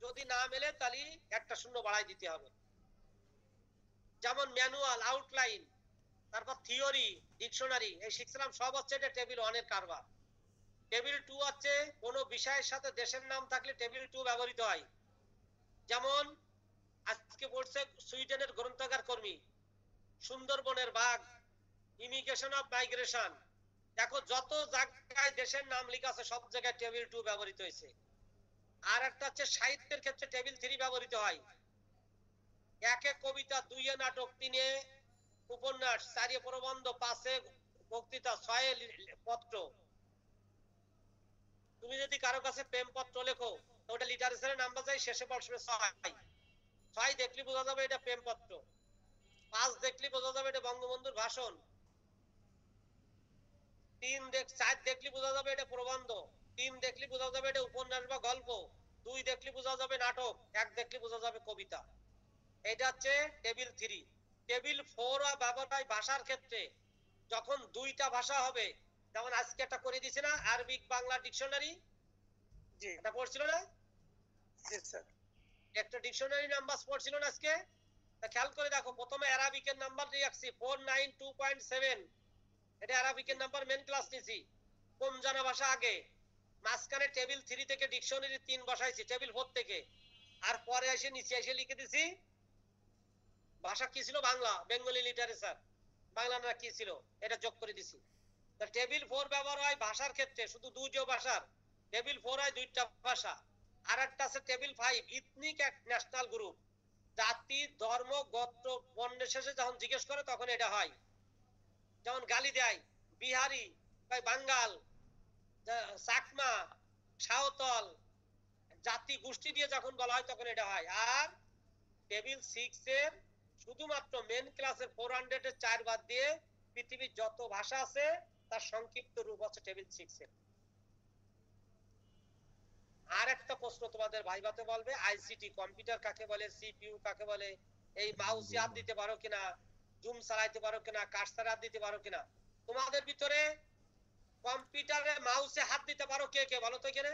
যদি না মেলে তাহলে একটা শূন্য বাড়াই দিতে হবে। যেমন ম্যানুয়াল, আউটলাইন, তারপর থিওরি, ডিকশনারি, এই শিখছিলাম সব হচ্ছে এটা টেবিল 1 এর কারবার। টেবিল 2 আছে কোন বিষয়ের সাথে দেশের নাম থাকলে টেবিল 2 ব্যবহৃত হয়। যেমন আজকে পড়ছে সুইডেনের গ্রন্থাগার কর্মী, সুন্দরবনের বাঘ, ইমিগ্রেশন অফ মাইগ্রেশন, দেখো যত জায়গায় দেশের নাম লেখা আছে সব জায়গায় টেবিল 2 ব্যবহৃত হয়েছে। আর একটা হচ্ছে সাহিত্যের ক্ষেত্রে টেবিল 3 ব্যবহৃত হয়। একে কবিতা, দুইয়ে নাটক, তিনে উপন্যাস, চারে প্রবন্ধ, পাঁচে বক্তৃতা, ছয়ে পত্র। তুমি যদি কারো কাছে প্রেম পত্র লেখো তো ওটা লিটারেচারের নাম্বার যায়, শেষে বসবে 6। 6 দেখলে বোঝা যাবে এটা প্রেম পত্র। 5 দেখলে বোঝা যাবে এটা বঙ্গবন্ধুর ভাষণ। 4 দেখলে বোঝা যাবে এটা প্রবন্ধ। 3 দেখলে বোঝা যাবে এটা উপন্যাস বা গল্প। 2 দেখলে বোঝা যাবে নাটক। 1 দেখলে বোঝা যাবে কবিতা। এটা হচ্ছে টেবিল 3। টেবিল 4 ব্যবহার হয় ভাষার ক্ষেত্রে যখন দুইটা ভাষা হবে, যেমন আজকে একটা করে দিছে না আরবিক বাংলা ডিকশনারি, জি এটা পড়ছিল না? জি স্যার। একটা ডিকশনারি নাম্বার পড়ছিল না আজকে? তা খেয়াল করে দেখো, প্রথমে আরবিকের নাম্বার দিয়ে রাখছি 492.7, এটা আরবিকের নাম্বার মেন ক্লাস নিছি। কোন জানা ভাষা আগে, মাঝখানে টেবিল 3 থেকে ডিকশনারি 3 বসাইছি টেবিল 4 থেকে, আর পরে এসে নিচে এসে লিখে দিছি ভাষা কি ছিল, বাংলা, বেঙ্গলি লিটারেচার, বাংলা না কি ছিল এটা যোগ করে দিছি। তা টেবিল 4 ব্যবহার হয় ভাষার ক্ষেত্রে শুধু দুটো ভাষার, টেবিল 4 হয় দুইটা ভাষা। আর একটা আছে টেবিল 5, ইথনিক ন্যাশনাল গ্রুপ, জাতি, ধর্ম, গোত্র, বর্ণের শেষে যখন জিজ্ঞেস করে তখন এটা হয়। যেমন গালি দেয় বিহারি, বাঙ্গাল, চাকমা, সাঁওতাল, জাতি গোষ্ঠী দিয়ে যখন বলা হয় তখন এটা হয়। আর টেবিল 6 এর শুধুমাত্র মেন ক্লাসের 400 এর 4 বাদ দিয়ে পৃথিবীর যত ভাষা আছে তার সংক্ষিপ্ত রূপ হচ্ছে টেবিল 6 এর। আর একটা প্রশ্ন তোমাদের ভাইভাতে বলবে, আইসিটি কম্পিউটার কাকে বলে, সিপিইউ কাকে বলে, এই মাউসে হাত দিতে পারো কিনা, জুম চালাইতে পারো কিনা, কার্সারে হাত দিতে পারো কিনা। তোমাদের ভিতরে কম্পিউটারে মাউসে হাত দিতে পারো কে কে বলো তো এখানে?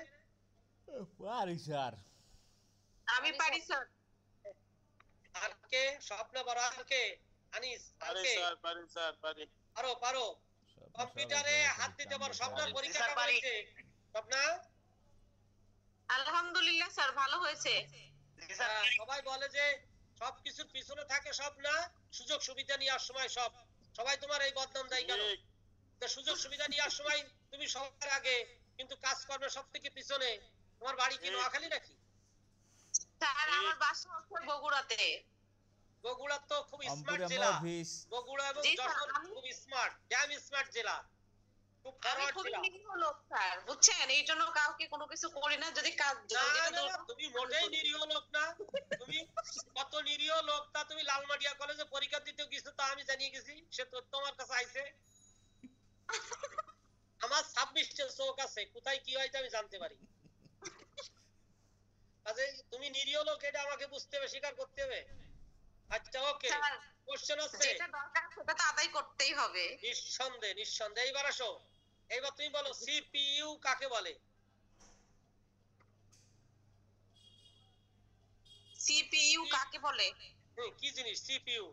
পারি স্যার। আমি পারি স্যার। আর কে? স্বপ্ন বড়, আর কে? আনিস, আর পারি কে? স্যার, পারি স্যার, পারি। পারো কম্পিউটারে হাত দিতে পারো। স্বপ্নার পরীক্ষা কেমন হয়েছে? স্বপ্না আলহামদুলিল্লাহ স্যার, ভালো হয়েছে। সবাই বলে যে সবকিছুর পিছনে থাকে সব না, সুযোগ সুবিধা নেওয়ার সময় সব। সবাই তোমার এই বদনাম দেয় কেন? সুযোগ সুবিধা নেওয়ার সময় তুমি সবার আগে, কিন্তু কাজকর্মের সব থেকে পিছনে। তোমার বাড়ি কি নোয়াখালী নাকি? স্যার আমার বাসা হচ্ছে বগুড়াতে। বগুড়া তো খুব স্মার্ট জেলা। বগুড়া এবং যশোর খুব স্মার্ট, ড্যাম স্মার্ট জেলা, খুব আমি ফরওয়ার্ড খুবই জেলা। নিরীহ লোক স্যার, বুঝছেন, এই জন্য কাউকে কোনো কিছু করি না। যদি কাজ তুমি মোটেই নিরীহ লোক না। তুমি কত নিরীহ লোক তা তুমি লালমাটিয়া কলেজে পরীক্ষা দিতে গেছো তা আমি জানিয়ে গেছি, সে তো তোমার কাছে আইছে। আমার 26টা চোখ আছে, কোথায় কি হয় আমি জানতে পারি। কাজে তুমি নিরীহ লোক এটা আমাকে বুঝতে হবে, স্বীকার করতে হবে। আচ্ছা ওকে, কোশ্চেন আছে, যেটা দরকার সেটা তো আদায় করতেই হবে। নিঃসন্দেহে। এইবার আসো, এইবার তুমি বলো সিপিইউ কাকে বলে? সিপিইউ কাকে বলে? কি জিনিস সিপিইউ?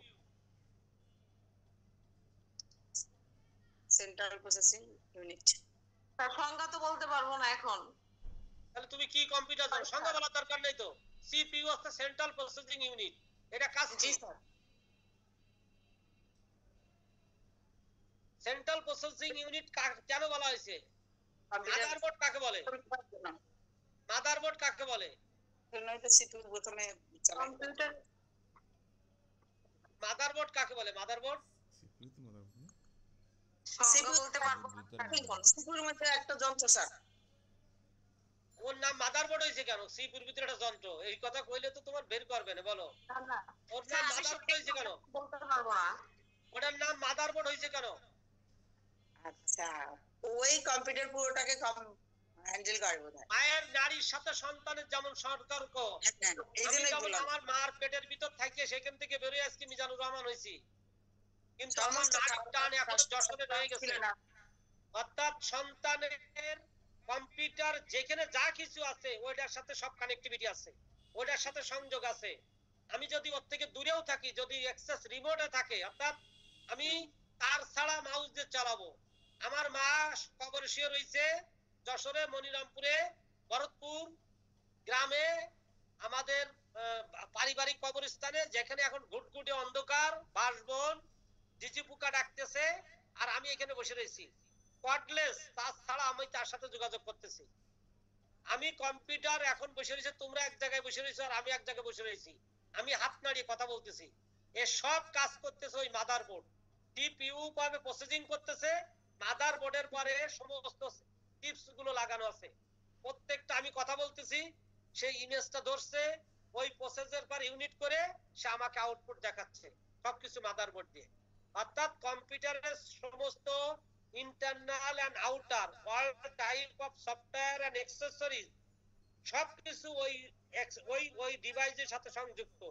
Central processing unit. তার সংজ্ঞা তো বলতে পারবো না এখন। তাহলে তুমি কি কম্পিউটার জানো? সংজ্ঞা বলার দরকার নেই তো। সিপিইউ হচ্ছে সেন্ট্রাল প্রসেসিং ইউনিট। এটা কাজ কি? সেন্ট্রাল প্রসেসিং ইউনিট কেন বলা হয়েছে? মাদারবোর্ড কাকে বলে? মাদারবোর্ড কাকে বলে? মাদারবোর্ড কাকে বলে? মাদারবোর্ড একটা যন্ত্র স্যার। ওর নাম মাদারবোর্ড হয়েছে কেন? সিপিইউর ভিতরে একটা যন্ত্র, এই কথা কইলে তো তোমার বের করবে না। বলো ওর নাম মাদারবোর্ড হয়েছে কেন? বলতে পারবো না। ওটার নাম মাদারবোর্ড হয়েছে কেন? আচ্ছা, ওই কম্পিউটার পুরোটাকে হ্যান্ডেল করে বোধহয়। মায়ের নারীর সাথে সন্তানের যেমন সম্পর্ক, আমার মার পেটের ভিতর থাকে সেখান থেকে বেরিয়ে আজকে মিজানুর রহমান হয়েছি, কিন্তু আমার নারীর টান এখন যশোরে রয়ে গেছে। অর্থাৎ সন্তানের কম্পিউটার যেখানে যা কিছু আছে ওইটার সাথে সব কানেক্টিভিটি আছে, ওইটার সাথে সংযোগ আছে। আমি যদি ওর থেকে দূরেও থাকি, যদি অ্যাক্সেস রিমোটে থাকে, অর্থাৎ আমি তার ছাড়া মাউস দিয়ে চালাবো। আমার মা কবরে শুয়ে রয়েছে যশোরে, মনিরামপুরে, ভরতপুর গ্রামে, আমাদের পারিবারিক কবরস্থানে, যেখানে এখন ঘুটঘুটে অন্ধকার, বাঁশবন, ঝিঝি পোকা ডাকতেছে, আর আমি এখানে বসে রয়েছি। কর্ডলেস তাছাড়া আমি তার সাথে যোগাযোগ করতেছি। আমি কম্পিউটার এখন বসে রয়েছে, তোমরা এক জায়গায় বসে রয়েছো আর আমি এক জায়গায় বসে রয়েছি, আমি হাত নাড়িয়ে কথা বলতেছি। এ সব কাজ করতেছে ওই মাদারবোর্ড। সিপিইউ ভাবে প্রসেসিং করতেছে, মাদারবোর্ডের পরে সমস্ত চিপস গুলো লাগানো আছে। প্রত্যেকটা আমি কথা বলতেছি, সেই ইমেজটা ধরছে, ওই প্রসেসের পর ইউনিট করে সে আমাকে আউটপুট দেখাচ্ছে, সবকিছু মাদারবোর্ড দিয়ে। অর্থাৎ কম্পিউটারের সমস্ত internal and outer all type of software and accessories সবকিছু ওই ডিভাইসের সাথে সংযুক্ত।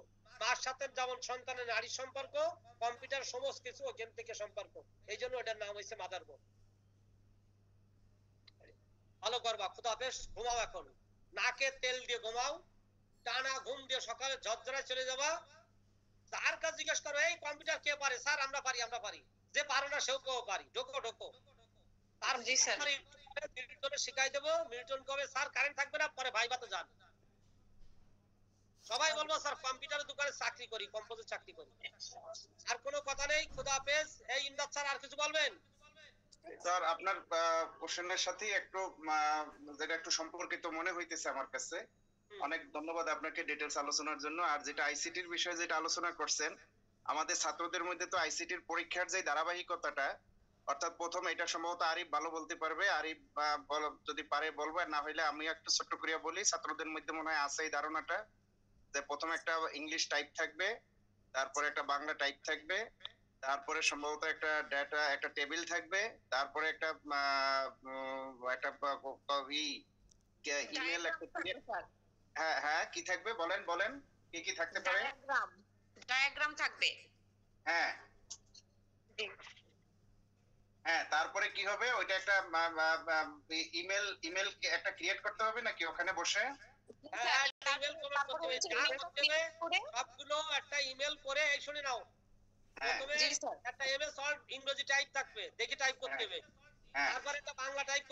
মার সাথে যেমন সন্তানের নারী সম্পর্ক, কম্পিউটার সমস্ত কিছু ওখান থেকে সম্পর্ক। এই জন্য এটার নাম হয়েছে মাদারবোর্ড। ভালো করবা, খুদা হাফেজ। ঘুমাও এখন, নাকে তেল দিয়ে ঘুমাও, টানা ঘুম দিয়ে সকালে ঝরঝরায় চলে যাবা। তার কাছে জিজ্ঞেস করো, এই কম্পিউটার কে পারে? স্যার আমরা পারি, আমরা পারি। যে পারো না সেও কেউ পারি, ঢোকো ঢোকো। তার মিল্টনে শিখাই দেবো। মিল্টন কবে স্যার কারেন্ট থাকবে না, পরে ভাইবা তো যান। সবাই বলবো স্যার কম্পিউটারের দোকানে চাকরি করি, কম্পোজিট চাকরি করি। আর কোনো কথা নেই, খুদা হাফেজ। এই ইমদাদ স্যার আর কিছু বলবেন? স্যার আপনার কোশ্চেনের সাথে একটু যেটা একটু সম্পর্কিত মনে হইতেছে আমার কাছে। অনেক ধন্যবাদ আপনাকে ডিটেইলস আলোচনার জন্য। আর যেটা আইসিটির বিষয়ে যেটা আলোচনা করছেন, আমাদের ছাত্রদের মধ্যে তো আইসিটির পরীক্ষার যে ধারাবাহিকতাটা, অর্থাৎ প্রথম এটা সম্ভবত আরিফ ভালো বলতে পারবে, আরিফ যদি পারে বলবো, না হইলে আমি একটু ছোট্ট করে বলি। ছাত্রদের মধ্যে মনে হয় আছে এই ধারণাটা যে প্রথমে একটা ইংলিশ টাইপ থাকবে, তারপরে একটা বাংলা টাইপ থাকবে, তারপরে সম্ভবত একটা ডেটা একটা টেবিল থাকবে, তারপরে একটা ইমেল একটা। হ্যাঁ হ্যাঁ, কি থাকবে বলেন বলেন, কি কি থাকতে পারে? ডায়াগ্রাম থাকবে। হ্যাঁ হ্যাঁ, তারপরে কি হবে? ওইটা একটা ইমেল একটা ক্রিয়েট করতে হবে নাকি ওখানে বসে? সবগুলো একটা ইমেল করে, এই শুনে নাও, প্রথমে একটা এমএস ওয়ার্ড ইংরেজি টাইপ থাকবে, দেখে টাইপ করতে হবে। তারপরে একটা বাংলা টাইপ